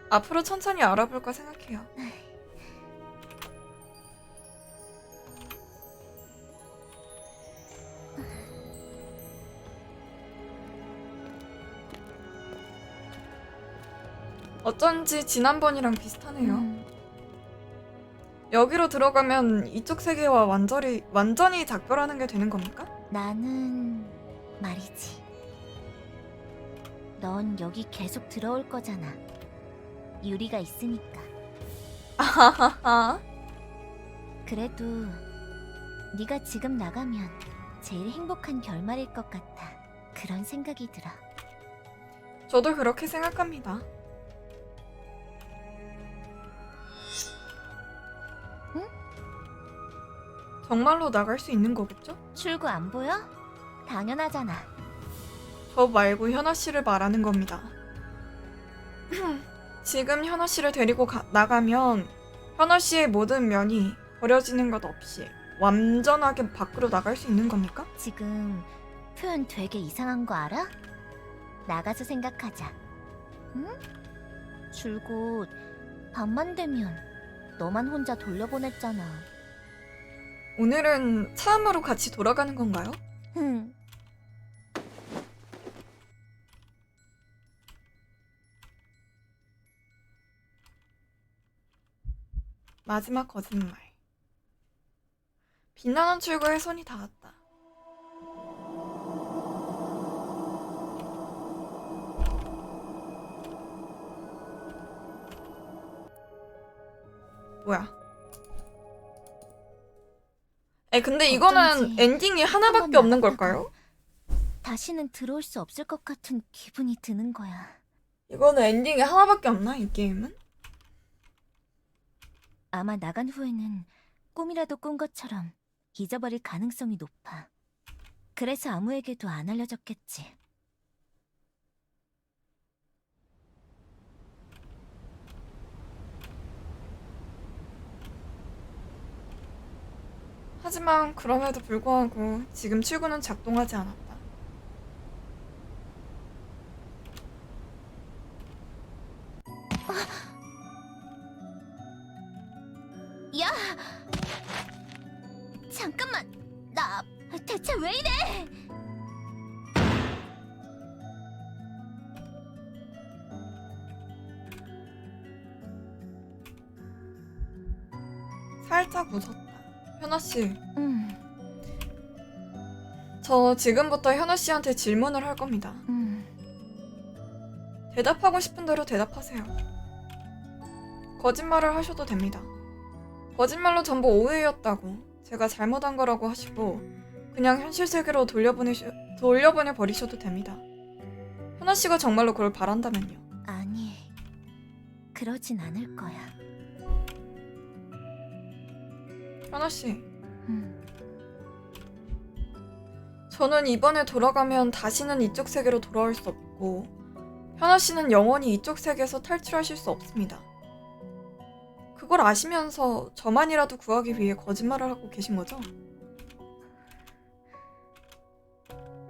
앞으로 천천히 알아볼까 생각해요. 어쩐지 지난번이랑 비슷하네요. 여기로 들어가면 이쪽 세계와 완전히 작별하는 게 되는 겁니까? 나는 말이지. 넌 여기 계속 들어올 거잖아. 유리가 있으니까. 아하하하. 그래도 네가 지금 나가면 제일 행복한 결말일 것 같아. 그런 생각이 들어. 저도 그렇게 생각합니다. 응? 정말로 나갈 수 있는 거겠죠? 출구 안 보여? 당연하잖아. 저 말고 현아 씨를 말하는 겁니다. 지금 현아 씨를 데리고 나가면 현아 씨의 모든 면이 버려지는 것 없이 완전하게 밖으로 나갈 수 있는 겁니까? 지금 표현 되게 이상한 거 알아? 나가서 생각하자. 응? 줄곧 밤만 되면 너만 혼자 돌려보냈잖아. 오늘은 차음으로 같이 돌아가는 건가요? 응. 마지막 거짓말. 빛나는 출구에 손이 닿았다. 뭐야? 근데 이거는 어쩐지 엔딩이 하나밖에 한번 없는 나갔다가 걸까요? 다시는 들어올 수 없을 것 같은 기분이 드는 거야. 이거는 엔딩이 하나밖에 없나, 이 게임은? 아마 나간 후에는 꿈이라도 꾼 것처럼 잊어버릴 가능성이 높아. 그래서 아무에게도 안 알려졌겠지. 하지만 그럼에도 불구하고 지금 출구는 작동하지 않았다. 야! 잠깐만! 나 대체 왜 이래? 살짝 웃었다. 현아씨, 음, 저 지금부터 현아씨한테 질문을 할 겁니다. 대답하고 싶은 대로 대답하세요. 거짓말을 하셔도 됩니다. 거짓말로 전부 오해였다고, 제가 잘못한 거라고 하시고 그냥 현실 세계로 돌려보내 버리셔도 됩니다. 현아씨가 정말로 그걸 바란다면요. 아니, 그러진 않을 거야. 현아씨, 음, 저는 이번에 돌아가면 다시는 이쪽 세계로 돌아올 수 없고 현아씨는 영원히 이쪽 세계에서 탈출하실 수 없습니다. 그걸 아시면서 저만이라도 구하기 위해 거짓말을 하고 계신 거죠?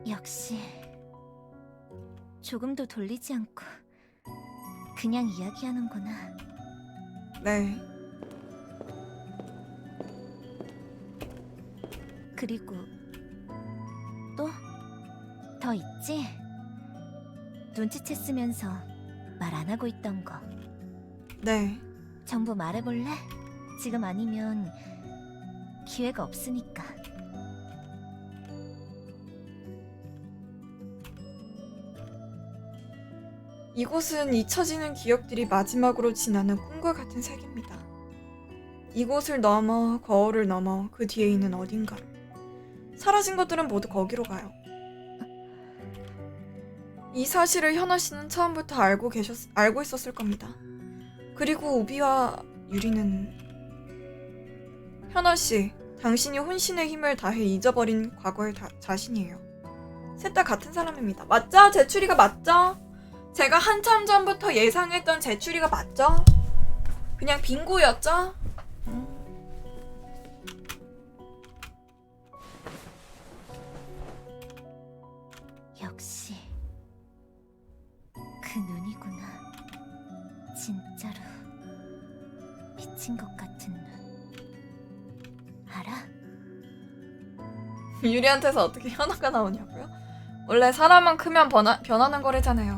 역시 조금도 돌리지 않고 그냥 이야기하는구나. 네. 그리고 또 더 있지? 눈치챘으면서 말 안 하고 있던 거 네. 전부 말해볼래? 지금 아니면 기회가 없으니까. 이곳은 잊혀지는 기억들이 마지막으로 지나는 꿈과 같은 세계입니다. 이곳을 넘어 거울을 넘어 그 뒤에 있는 어딘가로 사라진 것들은 모두 거기로 가요. 이 사실을 현아 씨는 처음부터 알고 있었을 겁니다. 그리고 우비와 유리는 현아 씨, 당신이 혼신의 힘을 다해 잊어버린 과거의 자신이에요. 셋 다 같은 사람입니다. 맞죠? 제추리가 맞죠? 제가 한참 전부터 예상했던 제추리가 맞죠? 그냥 빙고였죠? 역시 그 눈이구나. 진짜로 미친 것 같은 눈. 알아? 유리한테서 어떻게 현아가 나오냐고요? 원래 사람만 크면 변하는 거래잖아요.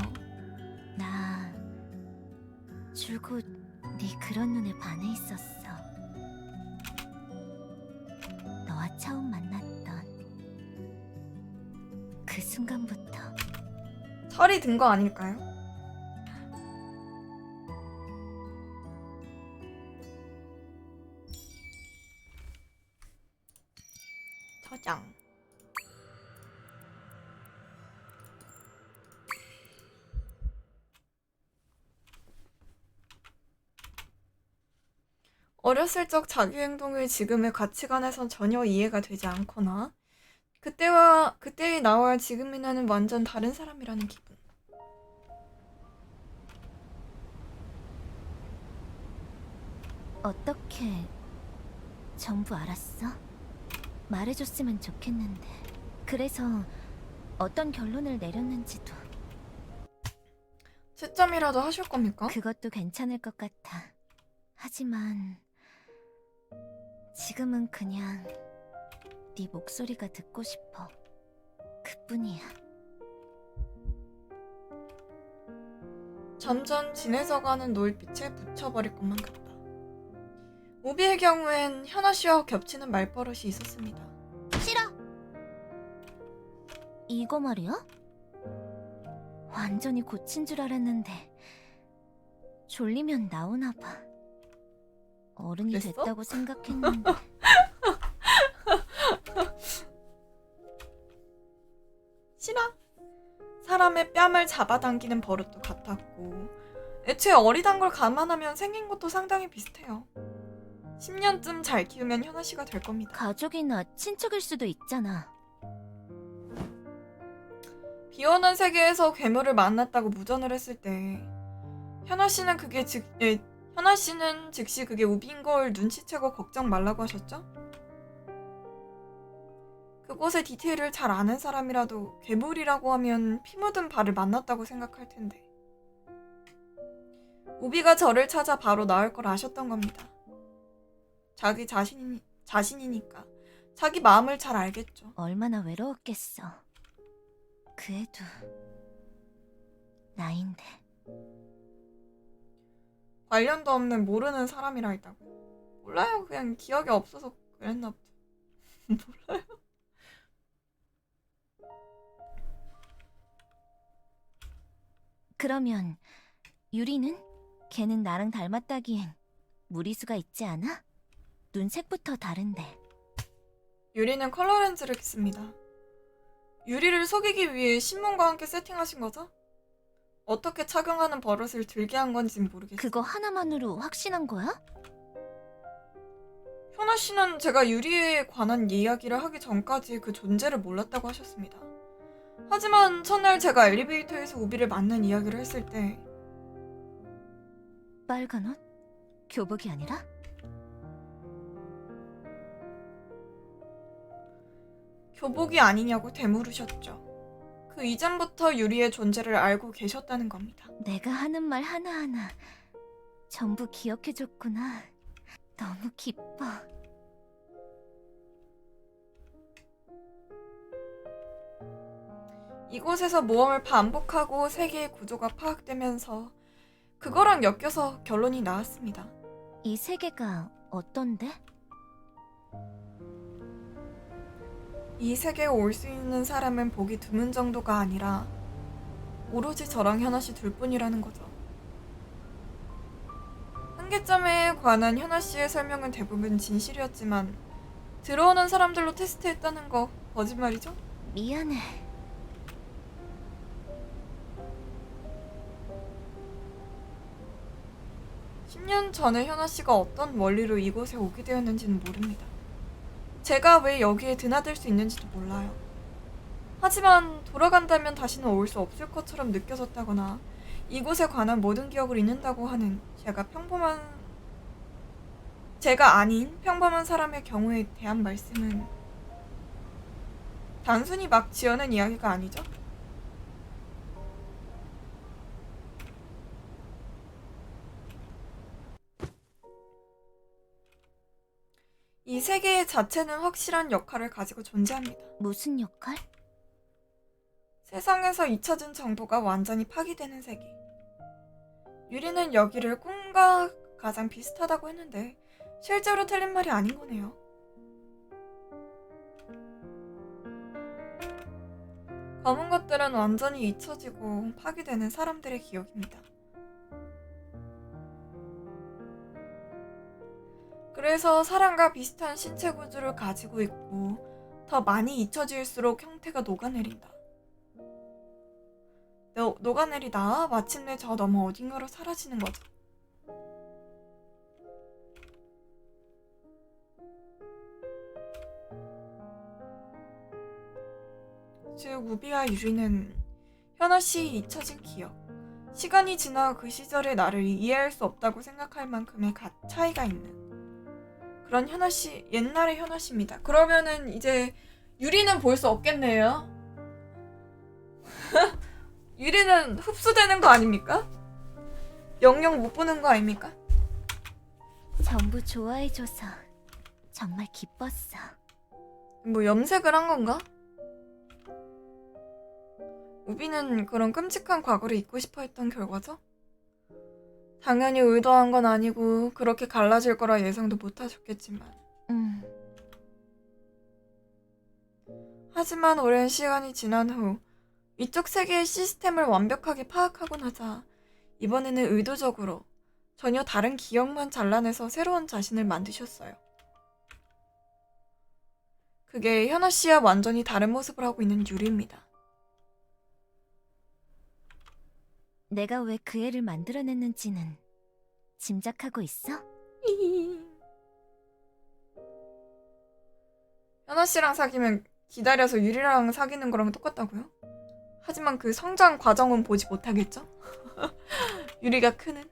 나 줄곧 네 그런 눈에 반해 있었어. 너와 처음 만났던 그 순간부터. 철이 든 거 아닐까요? 저장. 어렸을 적 자기 행동을 지금의 가치관에선 전혀 이해가 되지 않거나 그때의 나와 지금의 나는 완전 다른 사람이라는 기분. 어떻게 전부 알았어? 말해줬으면 좋겠는데. 그래서 어떤 결론을 내렸는지도. 채점이라도 하실 겁니까? 그것도 괜찮을 것 같아. 하지만 지금은 그냥 네 목소리가 듣고 싶어. 그뿐이야. 점점 진해져가는 노을빛에 묻혀버릴 것만 같다. 우비의 경우엔 현아 씨와 겹치는 말버릇이 있었습니다. 싫어. 이거 말이야? 완전히 고친 줄 알았는데 졸리면 나오나 봐. 어른이 그랬어? 됐다고 생각했는데. 싫어. 사람의 뺨을 잡아당기는 버릇도 같았고 애초에 어리단 걸 감안하면 생긴 것도 상당히 비슷해요. 10년쯤 잘 키우면 현아 씨가 될 겁니다. 가족이나 친척일 수도 있잖아. 비오는 세계에서 괴물을 만났다고 무전을 했을 때 현아 씨는 현아 씨는 즉시 그게 우비인 걸 눈치채고 걱정 말라고 하셨죠? 그곳의 디테일을 잘 아는 사람이라도 괴물이라고 하면 피 묻은 발을 만났다고 생각할 텐데 우비가 저를 찾아 바로 나올 걸 아셨던 겁니다. 자기 자신이니까 자기 마음을 잘 알겠죠. 얼마나 외로웠겠어. 그 애도 나인데. 관련도 없는 모르는 사람이라 했다고. 몰라요. 그냥 기억이 없어서 그랬나 보죠. 몰라요. 그러면 유리는? 걔는 나랑 닮았다기엔 무리수가 있지 않아? 눈색부터 다른데. 유리는 컬러 렌즈를 꼈습니다. 유리를 속이기 위해 신문과 함께 세팅하신 거죠? 어떻게 착용하는 버릇을 들게 한 건진 모르겠어요. 그거 하나만으로 확신한 거야? 현아 씨는 제가 유리에 관한 이야기를 하기 전까지 그 존재를 몰랐다고 하셨습니다. 하지만 첫날 제가 엘리베이터에서 우비를 만난 이야기를 했을 때 빨간 옷? 교복이 아니라? 교복이 아니냐고 되물으셨죠. 그 이전부터 유리의 존재를 알고 계셨다는 겁니다. 내가 하는 말 하나하나 전부 기억해줬구나. 너무 기뻐. 이곳에서 모험을 반복하고 세계의 구조가 파악되면서 그거랑 엮여서 결론이 나왔습니다. 이 세계가 어떤데? 이 세계에 올 수 있는 사람은 보기 드문 정도가 아니라 오로지 저랑 현아 씨 둘뿐이라는 거죠. 한계점에 관한 현아 씨의 설명은 대부분 진실이었지만 들어오는 사람들로 테스트했다는 거 거짓말이죠? 미안해. 10년 전에 현아 씨가 어떤 원리로 이곳에 오게 되었는지는 모릅니다. 제가 왜 여기에 드나들 수 있는지도 몰라요. 하지만 돌아간다면 다시는 올 수 없을 것처럼 느껴졌다거나 이곳에 관한 모든 기억을 잃는다고 하는 제가 아닌 평범한 사람의 경우에 대한 말씀은 단순히 막 지어낸 이야기가 아니죠? 이 세계 자체는 확실한 역할을 가지고 존재합니다. 무슨 역할? 세상에서 잊혀진 정보가 완전히 파기되는 세계. 유리는 여기를 꿈과 가장 비슷하다고 했는데 실제로 틀린 말이 아닌 거네요. 검은 것들은 완전히 잊혀지고 파기되는 사람들의 기억입니다. 그래서 사람과 비슷한 신체 구조를 가지고 있고 더 많이 잊혀질수록 형태가 녹아내린다. 녹아내리다 마침내 저 너머 어딘가로 사라지는 거죠. 즉 우비와 유리는 현아 씨의 잊혀진 기억, 시간이 지나 그 시절의 나를 이해할 수 없다고 생각할 만큼의 차이가 있는 그런 현아 씨, 옛날의 현아 씨입니다. 그러면은 이제 유리는 볼 수 없겠네요. 유리는 흡수되는 거 아닙니까? 영영 못 보는 거 아닙니까? 전부 좋아해줘서 정말 기뻤어. 뭐 염색을 한 건가? 우비는 그런 끔찍한 과거를 잊고 싶어 했던 결과죠? 당연히 의도한 건 아니고 그렇게 갈라질 거라 예상도 못 하셨겠지만 하지만 오랜 시간이 지난 후 이쪽 세계의 시스템을 완벽하게 파악하고 나자 이번에는 의도적으로 전혀 다른 기억만 잘라내서 새로운 자신을 만드셨어요. 그게 현아 씨와 완전히 다른 모습을 하고 있는 유리입니다. 내가 왜 그 애를 만들어냈는지는 짐작하고 있어? 현아 씨랑 사귀면 기다려서 유리랑 사귀는 거랑 똑같다고요? 하지만 그 성장 과정은 보지 못하겠죠? 유리가 크는?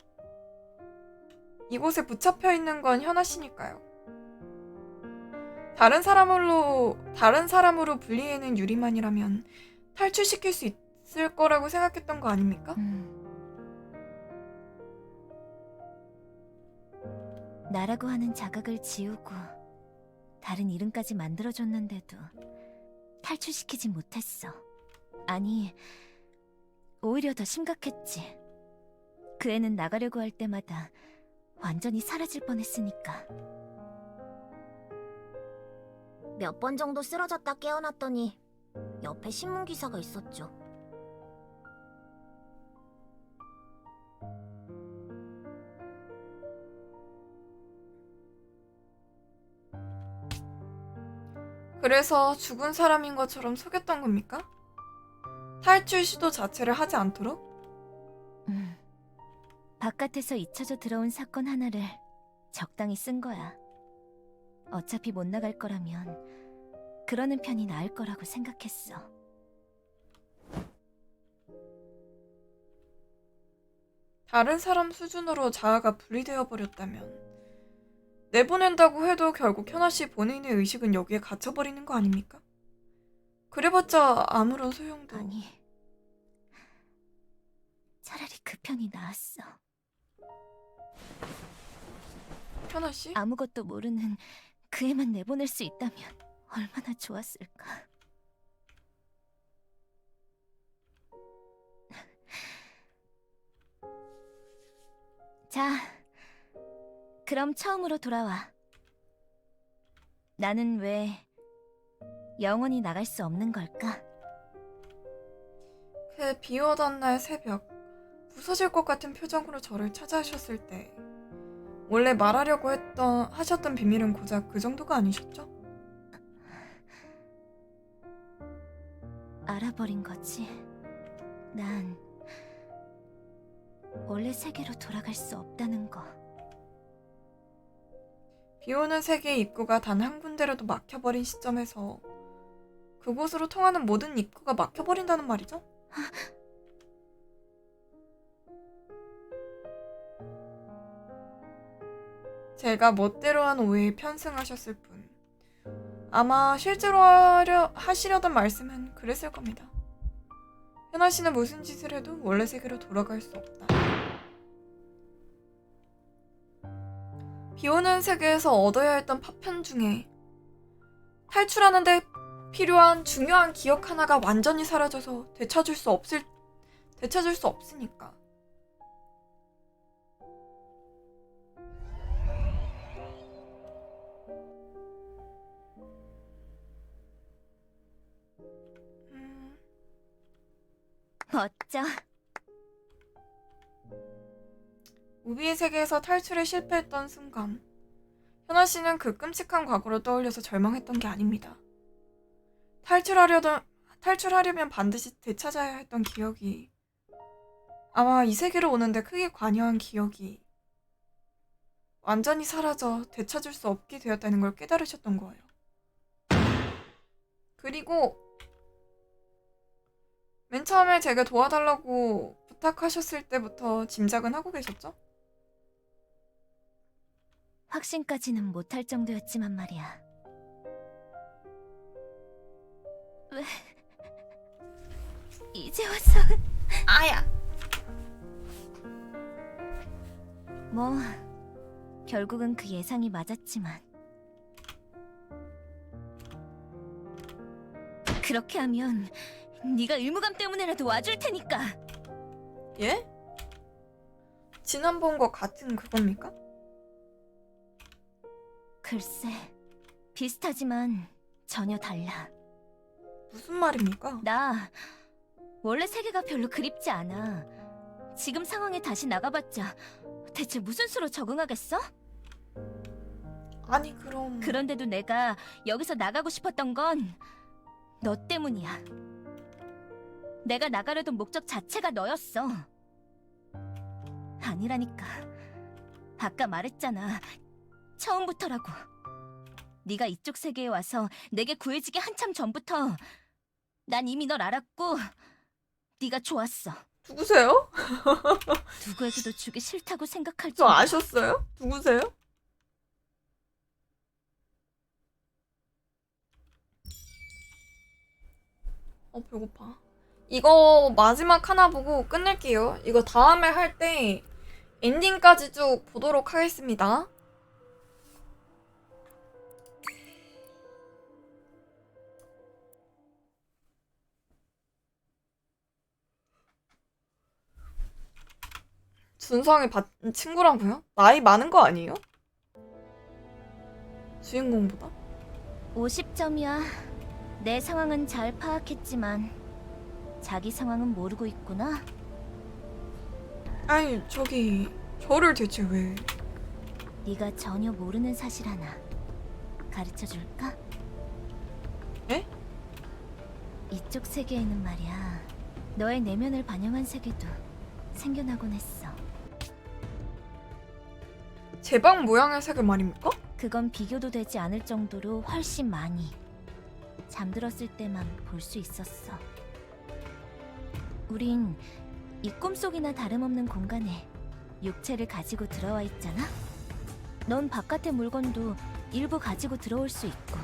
이곳에 붙잡혀 있는 건 현아 씨니까요. 다른 사람으로 분리해낸 유리만이라면 탈출시킬 수 있을 거라고 생각했던 거 아닙니까? 나라고 하는 자각을 지우고 다른 이름까지 만들어줬는데도 탈출시키지 못했어. 아니, 오히려 더 심각했지. 그 애는 나가려고 할 때마다 완전히 사라질 뻔했으니까. 몇 번 정도 쓰러졌다 깨어났더니 옆에 신문 기사가 있었죠. 그래서 죽은 사람인 것처럼 속였던 겁니까? 탈출 시도 자체를 하지 않도록? 바깥에서 잊혀져 들어온 사건 하나를 적당히 쓴 거야. 어차피 못 나갈 거라면 그러는 편이 나을 거라고 생각했어. 다른 사람 수준으로 자아가 분리되어 버렸다면 내보낸다고 해도 결국 현아 씨 본인의 의식은 여기에 갇혀버리는 거 아닙니까? 그래봤자 아무런 소용도. 아니, 차라리 그 편이 나았어. 현아 씨? 아무것도 모르는 그 애만 내보낼 수 있다면 얼마나 좋았을까. 자, 그럼 처음으로 돌아와. 나는 왜 영원히 나갈 수 없는 걸까? 그 비오던 날 새벽 부서질 것 같은 표정으로 저를 찾아오셨을 때 원래 말하려고 하셨던 비밀은 고작 그 정도가 아니셨죠? 알아버린 거지. 난 원래 세계로 돌아갈 수 없다는 거. 비오는 세계의 입구가 단 한 군데라도 막혀버린 시점에서 그곳으로 통하는 모든 입구가 막혀버린다는 말이죠? 제가 멋대로 한 오해에 편승하셨을 뿐 아마 실제로 하시려던 말씀은 그랬을 겁니다. 현아 씨는 무슨 짓을 해도 원래 세계로 돌아갈 수 없다. 비오는 세계에서 얻어야 했던 파편 중에 탈출하는데 필요한 중요한 기억 하나가 완전히 사라져서 되찾을 수 없으니까. 멋져. 우비의 세계에서 탈출에 실패했던 순간 현아 씨는 그 끔찍한 과거를 떠올려서 절망했던 게 아닙니다. 탈출하려면 반드시 되찾아야 했던 기억이 아마 이 세계로 오는데 크게 관여한 기억이 완전히 사라져 되찾을 수 없게 되었다는 걸 깨달으셨던 거예요. 그리고 맨 처음에 제가 도와달라고 부탁하셨을 때부터 짐작은 하고 계셨죠? 확신까지는 못할 정도였지만 말이야. 왜 이제 와서? 아야! 뭐 결국은 그 예상이 맞았지만 그렇게 하면 네가 의무감 때문에라도 와줄 테니까. 예? 지난번과 같은 그겁니까? 글쎄, 비슷하지만 전혀 달라. 무슨 말입니까? 나 원래 세계가 별로 그립지 않아. 지금 상황에 다시 나가봤자 대체 무슨 수로 적응하겠어? 아니 그럼 그런데도 내가 여기서 나가고 싶었던 건 너 때문이야. 내가 나가려던 목적 자체가 너였어. 아니라니까. 아까 말했잖아. 처음부터라고. 네가 이쪽 세계에 와서 내게 구해지기 한참 전부터 난 이미 널 알았고 네가 좋았어. 누구세요? 누구에게도 주기 싫다고 생각할 저 정도로. 아셨어요? 누구세요? 배고파. 이거 마지막 하나 보고 끝낼게요. 이거 다음에 할 때 엔딩까지 쭉 보도록 하겠습니다. 준성이 친구라고요? 나이 많은 거 아니에요? 주인공보다? 50점이야. 내 상황은 잘 파악했지만 자기 상황은 모르고 있구나. 아니 저를 대체 왜? 네가 전혀 모르는 사실 하나 가르쳐줄까? 에? 이쪽 세계에는 말이야, 너의 내면을 반영한 세계도 생겨나곤 했어. 제 방 모양의 색을 말입니까? 그건 비교도 되지 않을 정도로 훨씬 많이. 잠들었을 때만 볼 수 있었어. 우린 이 꿈속이나 다름없는 공간에 육체를 가지고 들어와 있잖아? 넌 바깥의 물건도 일부 가지고 들어올 수 있고.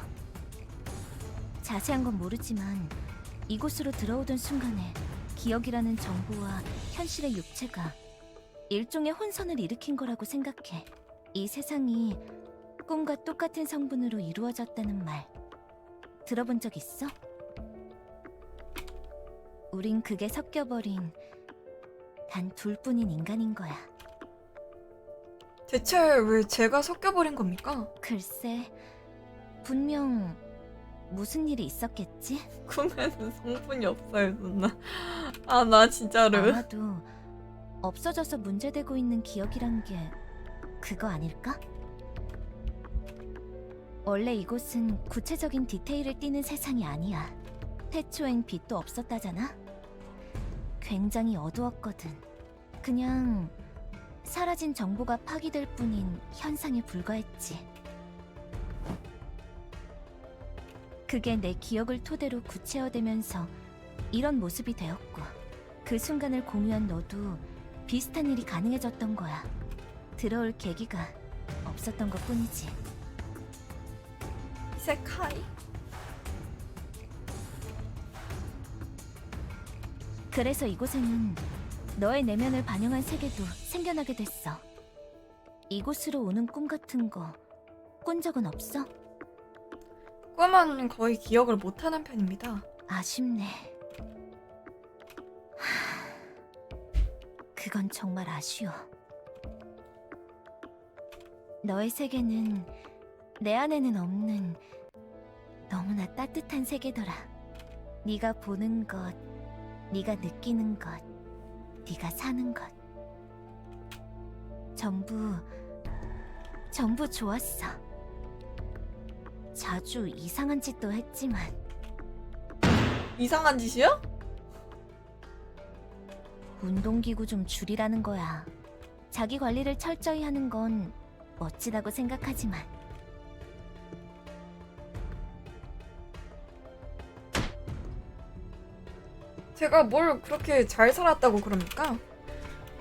자세한 건 모르지만 이곳으로 들어오던 순간에 기억이라는 정보와 현실의 육체가 일종의 혼선을 일으킨 거라고 생각해. 이 세상이 꿈과 똑같은 성분으로 이루어졌다는 말 들어본 적 있어? 우린 그게 섞여버린 단 둘뿐인 인간인 거야. 대체 왜 제가 섞여버린 겁니까? 글쎄, 분명 무슨 일이 있었겠지? 꿈에는 성분이 없어요, 누나. 나 진짜로. 아마도 없어져서 문제되고 있는 기억이란 게 그거 아닐까? 원래 이곳은 구체적인 디테일을 띠는 세상이 아니야. 태초엔 빛도 없었다잖아? 굉장히 어두웠거든. 그냥 사라진 정보가 파기될 뿐인 현상에 불과했지. 그게 내 기억을 토대로 구체화되면서 이런 모습이 되었고, 그 순간을 공유한 너도 비슷한 일이 가능해졌던 거야. 들어올 계기가 없었던 것뿐이지. 이세카이? 그래서 이곳에는 너의 내면을 반영한 세계도 생겨나게 됐어. 이곳으로 오는 꿈 같은 거 꾼 적은 없어? 꿈은 거의 기억을 못하는 편입니다. 아쉽네. 그건 정말 아쉬워. 너의 세계는 내 안에는 없는 너무나 따뜻한 세계더라. 네가 보는 것, 네가 느끼는 것, 네가 사는 것. 전부 좋았어. 자주 이상한 짓도 했지만. 이상한 짓이요? 운동기구 좀 줄이라는 거야. 자기 관리를 철저히 하는 건 멋지다고 생각하지만. 제가 뭘 그렇게 잘 살았다고 그럽니까?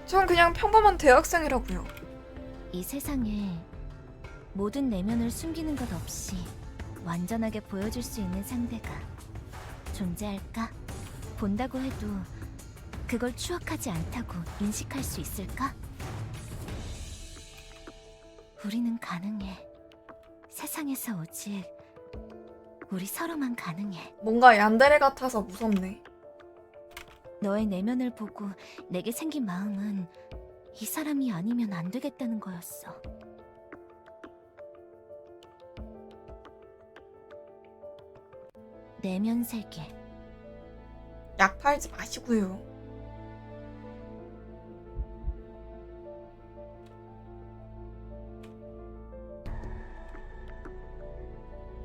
전 그냥 평범한 대학생이라고요. 이 세상에 모든 내면을 숨기는 것 없이 완전하게 보여줄 수 있는 상대가 존재할까? 본다고 해도 그걸 추억하지 않다고 인식할 수 있을까? 우리는 가능해. 세상에서 오직 우리 서로만 가능해. 뭔가 얀데레 같아서 무섭네. 너의 내면을 보고 내게 생긴 마음은 이 사람이 아니면 안 되겠다는 거였어. 내면 세계. 약 팔지 마시고요.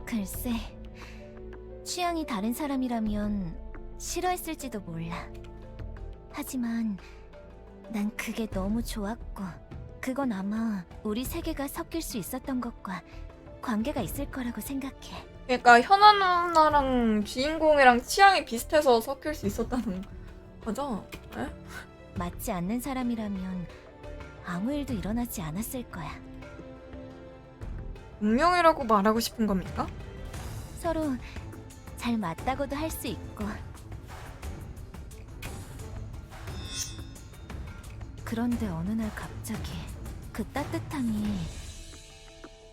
글쎄, 취향이 다른 사람이라면 싫어했을지도 몰라. 하지만 난 그게 너무 좋았고, 그건 아마 우리 세계가 섞일 수 있었던 것과 관계가 있을 거라고 생각해. 그러니까 현아 누나랑 주인공이랑 취향이 비슷해서 섞일 수 있었다는 거죠? 에? 맞지 않는 사람이라면 아무 일도 일어나지 않았을 거야. 운명이라고 말하고 싶은 겁니까? 서로 잘 맞다고도 할 수 있고. 그런데 어느 날 갑자기 그 따뜻함이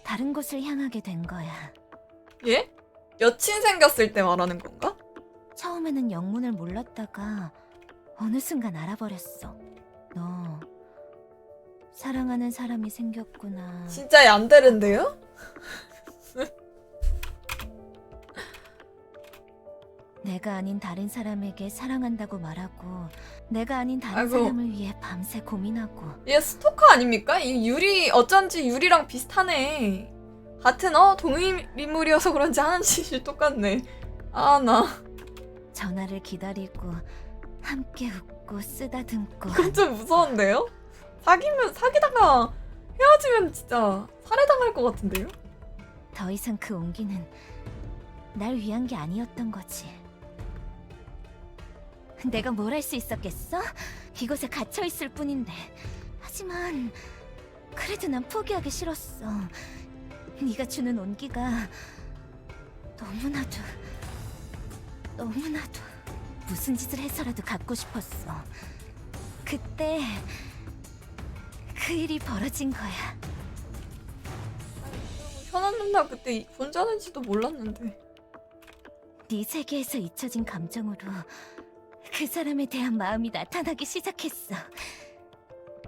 다른 곳을 향하게 된 거야. 예? 여친 생겼을 때 말하는 건가? 처음에는 영문을 몰랐다가 어느 순간 알아버렸어. 너 사랑하는 사람이 생겼구나. 진짜 얀데른데요? 내가 아닌 다른 사람에게 사랑한다고 말하고 내가 아닌 다른 아이고. 사람을 위해 밤새 고민하고. 얘 스토커 아닙니까? 이 유리 어쩐지 유리랑 비슷하네. 같은 동일인물이어서 그런지 하는 짓이 똑같네. 아 나 전화를 기다리고 함께 웃고 쓰다듬고. 그건 좀 무서운데요? 사귀다가 헤어지면 진짜 살해당할 것 같은데요? 더 이상 그 온기는 날 위한 게 아니었던 거지. 내가 뭘 할 수 있었겠어? 이곳에 갇혀 있을 뿐인데. 하지만 그래도 난 포기하기 싫었어. 네가 주는 온기가 너무나도 무슨 짓을 해서라도 갖고 싶었어. 그때 그 일이 벌어진 거야. 현아 누나 그때 혼자는지도 몰랐는데. 네 세계에서 잊혀진 감정으로 그 사람에 대한 마음이 나타나기 시작했어.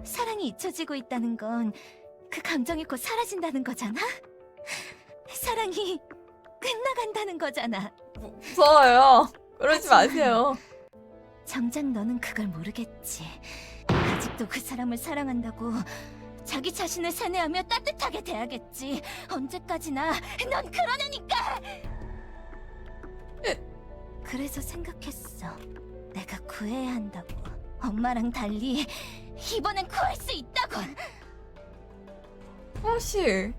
사랑이 잊혀지고 있다는 건 그 감정이 곧 사라진다는 거잖아? 사랑이 끝나간다는 거잖아. 무서워요. 그러지 마세요. 정작 너는 그걸 모르겠지. 아직도 그 사람을 사랑한다고 자기 자신을 세뇌하며 따뜻하게 대하겠지. 언제까지나 넌 그러려니까. 그래서 생각했어. 내가 구해야 한다고. 엄마랑 달리 이번엔 구할 수 있다고. 현아씨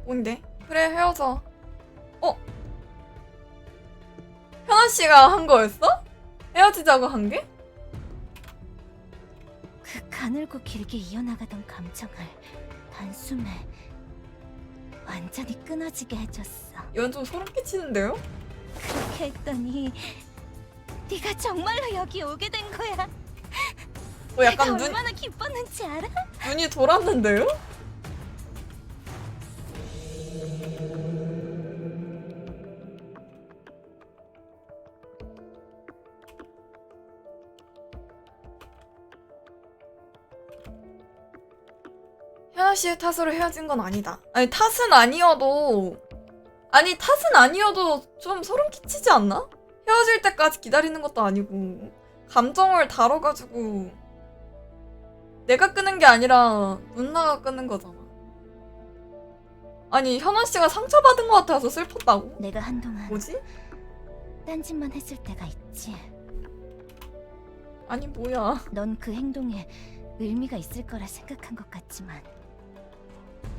뭔데? 그래 헤어져. 현아씨가 한 거였어? 헤어지자고 한 게? 그 가늘고 길게 이어나가던 감정을 단숨에 완전히 끊어지게 해줬어. 이건 좀 소름 끼치는데요? 그렇게 했더니 네가 정말로 여기 오게 된 거야. 약간 내가 얼마나 기뻤는지 알아? 눈이 돌았는데요? 현아 씨의 탓으로 헤어진 건 아니다. 아니 탓은 아니어도 좀 소름 끼치지 않나? 헤어질 때까지 기다리는 것도 아니고 감정을 다뤄가지고 내가 끄는 게 아니라 누나가 끄는 거잖아. 아니 현아 씨가 상처받은 것 같아서 슬펐다고? 내가 한동안 뭐지? 딴짓만 했을 때가 있지. 아니 뭐야? 넌 그 행동에 의미가 있을 거라 생각한 것 같지만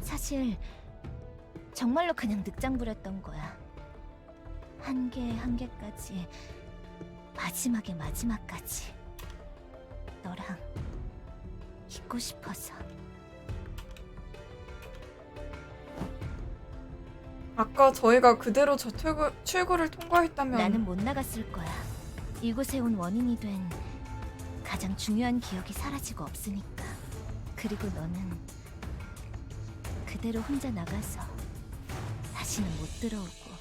사실 정말로 그냥 늑장 부렸던 거야. 한 개까지 마지막까지 너랑 있고 싶어서. 아까 저희가 그대로 저 출구를 통과했다면 나는 못 나갔을 거야. 이곳에 온 원인이 된 가장 중요한 기억이 사라지고 없으니까. 그리고 너는 그대로 혼자 나가서 다시는 못 들어오고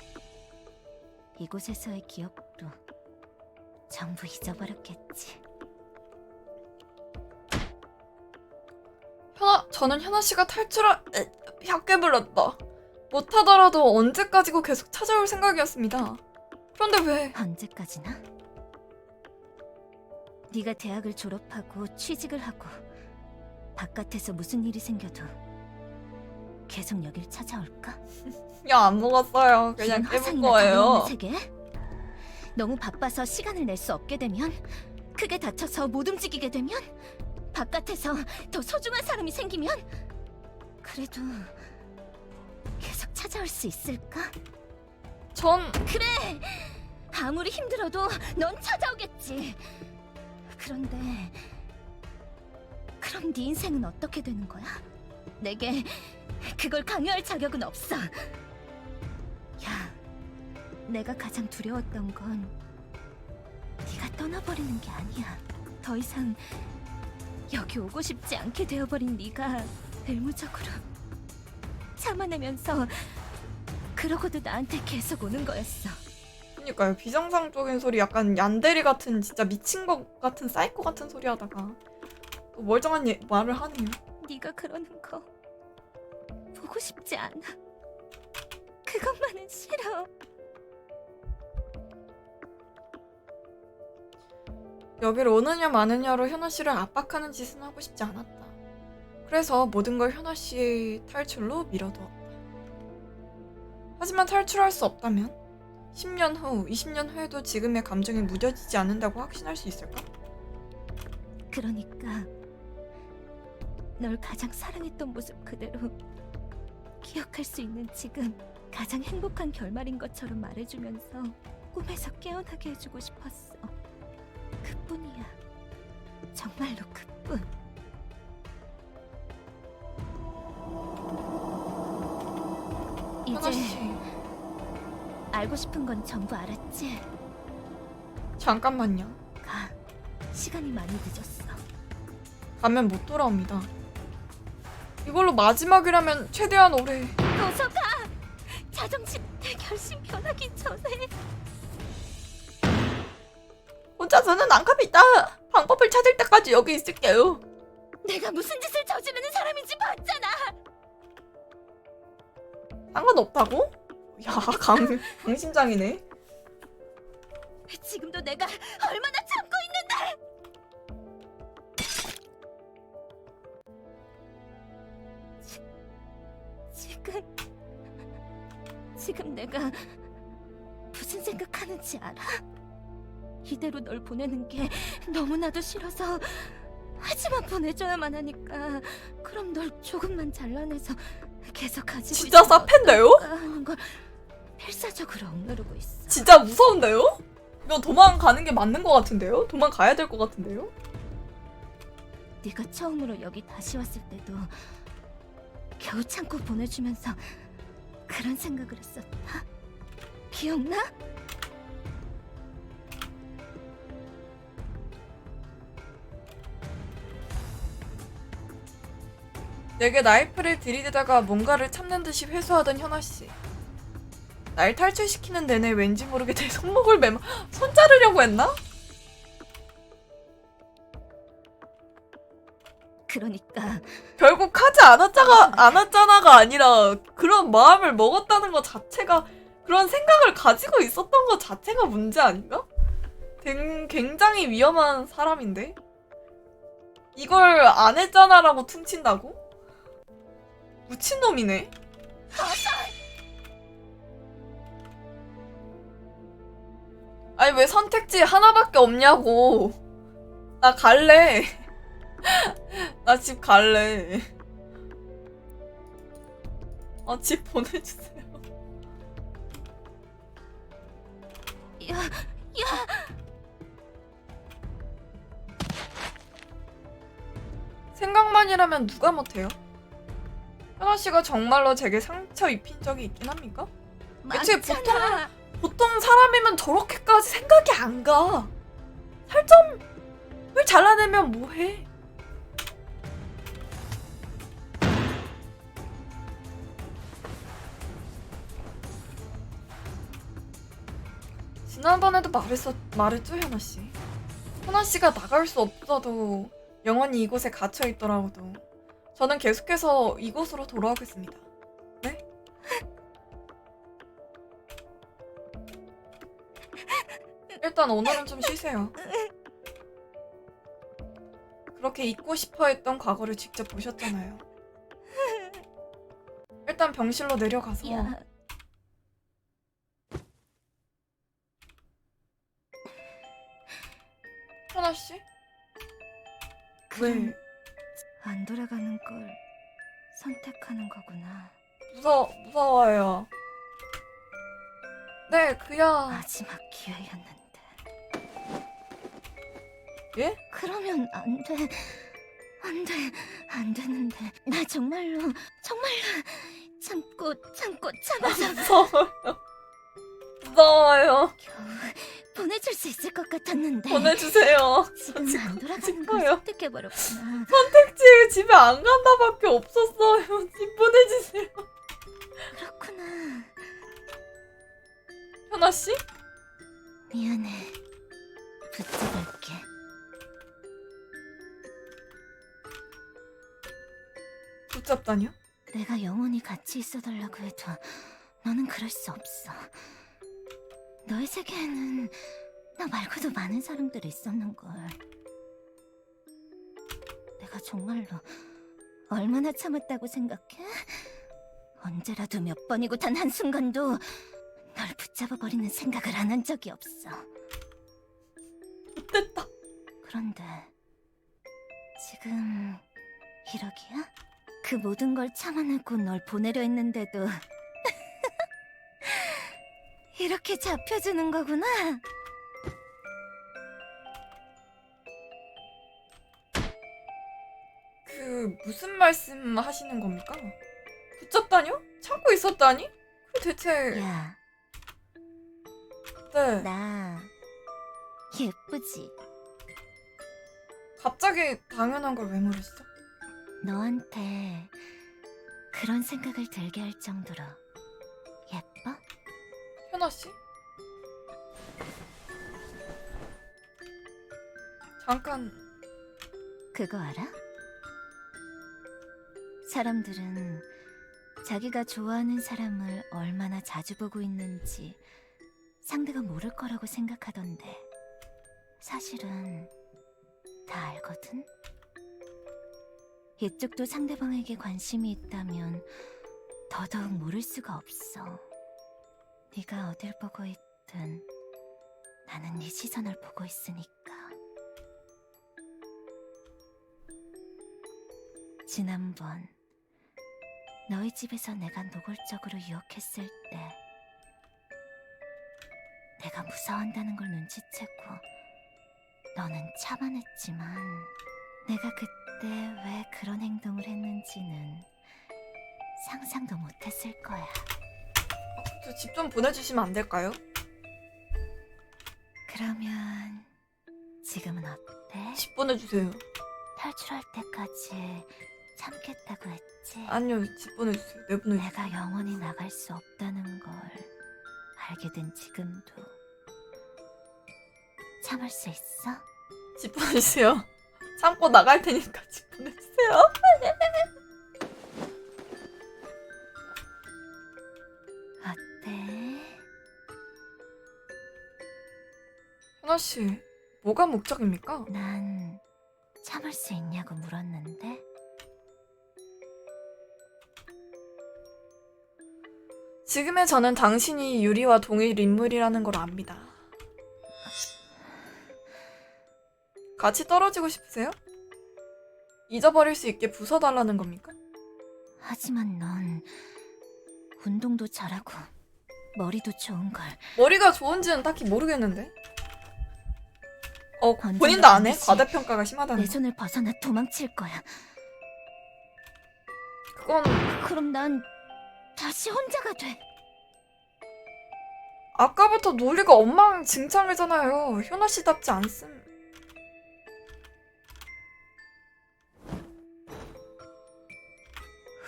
이곳에서의 기억도 전부 잊어버렸겠지. 저는 현아 씨가 약게 불렀다. 못하더라도 언제까지고 계속 찾아올 생각이었습니다. 그런데 왜? 언제까지나? 네가 대학을 졸업하고 취직을 하고 바깥에서 무슨 일이 생겨도 계속 여길 찾아올까? 야, 안 먹었어요. 그냥 이런 깨볼 화상이나 거예요. 다름없는 세계? 너무 바빠서 시간을 낼 수 없게 되면 크게 다쳐서 못 움직이게 되면? 바깥에서 더 소중한 사람이 생기면? 그래도 계속 찾아올 수 있을까? 전 그래! 아무리 힘들어도 넌 찾아오겠지. 그런데 그럼 네 인생은 어떻게 되는 거야? 내게 그걸 강요할 자격은 없어. 야, 내가 가장 두려웠던 건 네가 떠나버리는 게 아니야. 더 이상 여기 오고 싶지 않게 되어버린 네가 의무적으로 참아내면서 그러고도 나한테 계속 오는 거였어. 그니까요. 비정상적인 소리 약간 얀데리 같은 진짜 미친 것 같은 사이코 같은 소리 하다가 또 멀쩡한 말을 하네요. 네가 그러는 거 보고 싶지 않아. 그것만은 싫어. 여기를 오느냐 마느냐로 현아 씨를 압박하는 짓은 하고 싶지 않았다. 그래서 모든 걸 현아 씨의 탈출로 밀어두었다. 하지만 탈출할 수 없다면 10년 후, 20년 후에도 지금의 감정이 무뎌지지 않는다고 확신할 수 있을까? 그러니까 널 가장 사랑했던 모습 그대로 기억할 수 있는 지금 가장 행복한 결말인 것처럼 말해주면서 꿈에서 깨어나게 해주고 싶었어. 그뿐이야. 정말로 그뿐. 현아 이제 씨, 알고 싶은 건 전부 알았지? 잠깐만요. 가. 시간이 많이 늦었어. 가면 못 돌아옵니다. 이걸로 마지막이라면 최대한 오래. 어서 가! 자정집 내 결심 변하기 전에. 혼자서는 안 갑니다. 방법을 찾을 때까지 여기 있을게요. 내가 무슨 짓을 저지르는 사람인지 봤잖아. 상관없다고? 야, 강심장이네. 지금도 내가 얼마나 참고 있는데. 지금 내가 무슨 생각하는지 알아? 이대로 널 보내는 게 너무나도 싫어서 하지만 보내줘야만 하니까 그럼 널 조금만 잘라내서 계속 가지고 진짜 있으면 사펜데요? 어떨까 하는 걸 필사적으로 억누르고 있어. 진짜 무서운데요? 이거 도망가는 게 맞는 것 같은데요? 도망가야 될 것 같은데요? 네가 처음으로 여기 다시 왔을 때도 겨우 참고 보내주면서 그런 생각을 했었다. 기억나? 내게 나이프를 들이대다가 뭔가를 참는 듯이 회수하던 현아씨. 날 탈출시키는 내내 왠지 모르게 내 손목을 손 자르려고 했나? 그러니까 결국 하지 않았잖아가 아니라 그런 마음을 먹었다는 것 자체가, 그런 생각을 가지고 있었던 것 자체가 문제 아닌가? 굉장히 위험한 사람인데? 이걸 안 했잖아라고 퉁친다고? 미친놈이네. 아니 왜 선택지 하나밖에 없냐고. 나 갈래. 나 집 갈래. 집 보내주세요. 야, 생각만이라면 누가 못해요? 현아 씨가 정말로 제게 상처 입힌 적이 있긴 합니까? 애초에 맞잖아. 보통 사람이면 저렇게까지 생각이 안 가. 살점을 잘라내면 뭐해? 지난번에도 말했죠, 현아 씨. 현아 씨가 나갈 수 없어도 영원히 이곳에 갇혀 있더라도 저는 계속해서 이곳으로 돌아오겠습니다. 네? 일단 오늘은 좀 쉬세요. 그렇게 잊고 싶어 했던 과거를 직접 보셨잖아요. 일단 병실로 내려가서 야, 현아 씨? 그럼 왜? 안 돌아가는 걸 선택하는 거구나. 무서워요. 네, 그야. 마지막 기회였는데. 예? 그러면 안 돼. 안 돼. 안 되는데. 나 정말로 참고 참아서 무서워요. 겨우 보내줄 수 있을 것 같았는데. 보내주세요. 지금 저 안 지금 돌아가는 걸 거예요. 선택해버렸구나. 선택지 집에 안 간다밖에 없었어요. 집 보내주세요. 그렇구나. 현아 씨? 미안해. 붙잡을게. 붙잡다니요? 내가 영원히 같이 있어달라고 해도 너는 그럴 수 없어. 너의 세계에는 나 말고도 많은 사람들이 있었는걸. 내가 정말로 얼마나 참았다고 생각해? 언제라도 몇 번이고 단 한순간도 널 붙잡아버리는 생각을 안 한 적이 없어. 됐다. 그런데 지금 이러기야? 그 모든 걸 참아내고 널 보내려 했는데도 이렇게 잡혀주는 거구나. 무슨 말씀 하시는 겁니까? 붙잡다니요? 참고 있었다니? 그 대체 야, 네. 나 예쁘지? 갑자기 당연한 걸 왜 물으시죠? 너한테 그런 생각을 들게 할 정도로 예뻐? 현아 씨? 잠깐 그거 알아? 사람들은 자기가 좋아하는 사람을 얼마나 자주 보고 있는지 상대가 모를 거라고 생각하던데 사실은 다 알거든? 이쪽도 상대방에게 관심이 있다면 더더욱 모를 수가 없어. 네가 어딜 보고 있든 나는 네 시선을 보고 있으니까. 지난번 너희 집에서 내가 노골적으로 유혹했을 때 내가 무서워한다는 걸 눈치채고 너는 참아냈지만 내가 그때 왜 그런 행동을 했는지는 상상도 못했을 거야. 저 집 좀 보내주시면 안 될까요? 그러면 지금은 어때? 집 보내주세요. 탈출할 때까지 참겠다고 했지? 아니요, 집 보내주세요. 내보내주세요. 내가 영원히 나갈 수 없다는 걸 알게 된 지금도 참을 수 있어? 집 보내주세요. 참고 나갈 테니까 집 보내주세요. 어때? 현아 씨, 뭐가 목적입니까? 난 참을 수 있냐고 물었는데 지금의 저는 당신이 유리와 동일 인물이라는 걸 압니다. 같이 떨어지고 싶으세요? 잊어버릴 수 있게 부숴달라는 겁니까? 하지만 넌 운동도 잘하고 머리도 좋은걸. 머리가 좋은지는 딱히 모르겠는데. 언젠가 본인도 안 해? 반드시 과대평가가 심하다는 내 거. 손을 벗어나 도망칠 거야. 그건 그럼 난 다시 혼자가 돼. 아까부터 논리가 엉망진창이잖아요. 현아 씨답지 않음.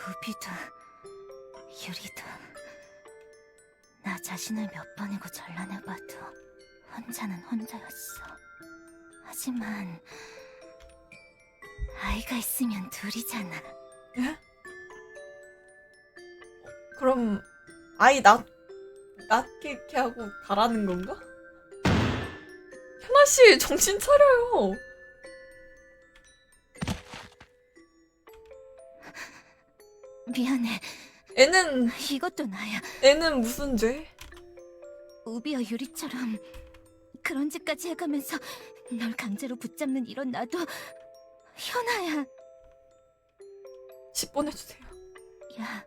우비도 유리도 나 자신을 몇 번이고 잘라내봐도 혼자는 혼자였어. 하지만 아이가 있으면 둘이잖아. 예? 그럼 아이 낳게 하고 가라는 건가? 현아 씨 정신 차려요. 미안해. 애는 이것도 나야. 무슨 죄? 우비와 유리처럼 그런 짓까지 해가면서 널 강제로 붙잡는 이런 나도 현아야. 집 보내주세요. 야,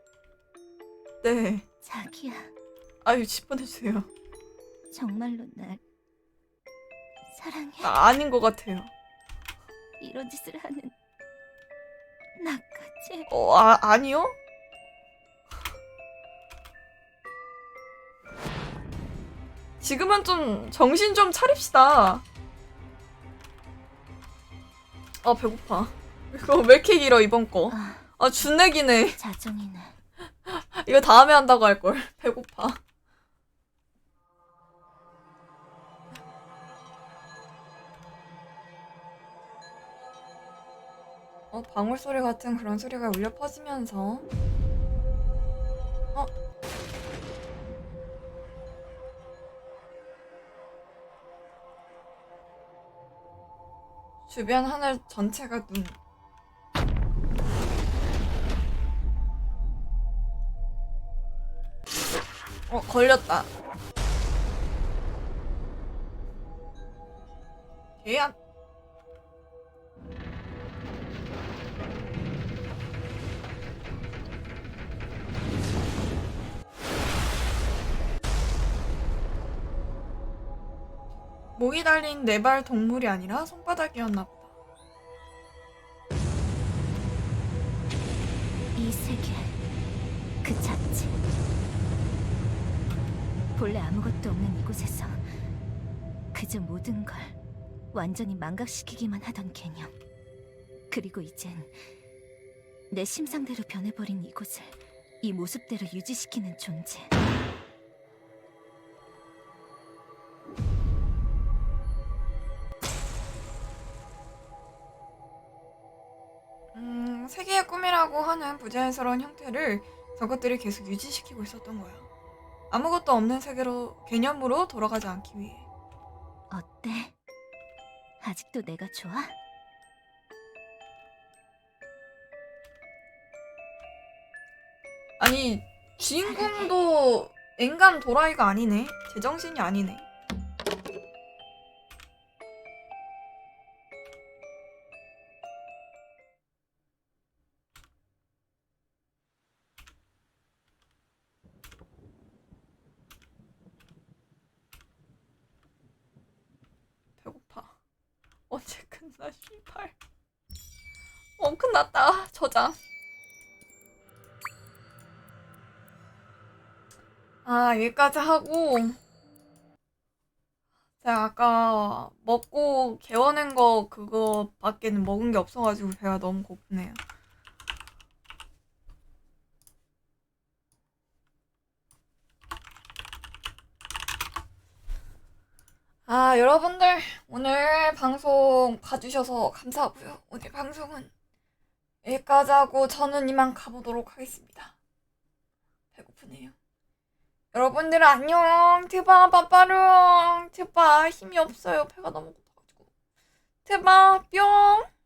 네. 자기야. 아유, 집 보내주세요. 정말로 날 사랑해. 아닌 것 같아요. 이런 짓을 하는 나까지. 아니요? 지금은 좀 정신 좀 차립시다. 아, 배고파. 이거 왜 이렇게 길어, 이번 거. 아, 준내기네. 자정이네. 이거 다음에 한다고 할걸. 배고파. 방울소리 같은 그런 소리가 울려 퍼지면서 주변 하늘 전체가 눈. 걸렸다. 개야. 목이 달린 네 발 동물이 아니라 손바닥이었나 보다. 이 세계 그 자체. 본래 아무것도 없는 이곳에서 그저 모든 걸 완전히 망각시키기만 하던 개념. 그리고 이젠 내 심상대로 변해버린 이곳을 이 모습대로 유지시키는 존재. 세계의 꿈이라고 하는 부자연스러운 형태를 저것들이 계속 유지시키고 있었던 거야. 아무것도 없는 세계로, 개념으로 돌아가지 않기 위해. 어때? 아직도 내가 좋아? 아니, 주인공도 앵간 도라이가 아니네. 제정신이 아니네. 배고파. 언제 끝나, 씨발. 끝났다. 저장. 여기까지 하고, 제가 아까 먹고 개워낸 거 그거밖에는 먹은 게 없어가지고 배가 너무 고프네요. 여러분들 오늘 방송 봐주셔서 감사하고요. 오늘 방송은 여기까지 하고 저는 이만 가보도록 하겠습니다. 배고프네요. 여러분들 안녕. 트바 빠빠룽. 트바 힘이 없어요. 배가 너무 고파가지고. 트바 뿅.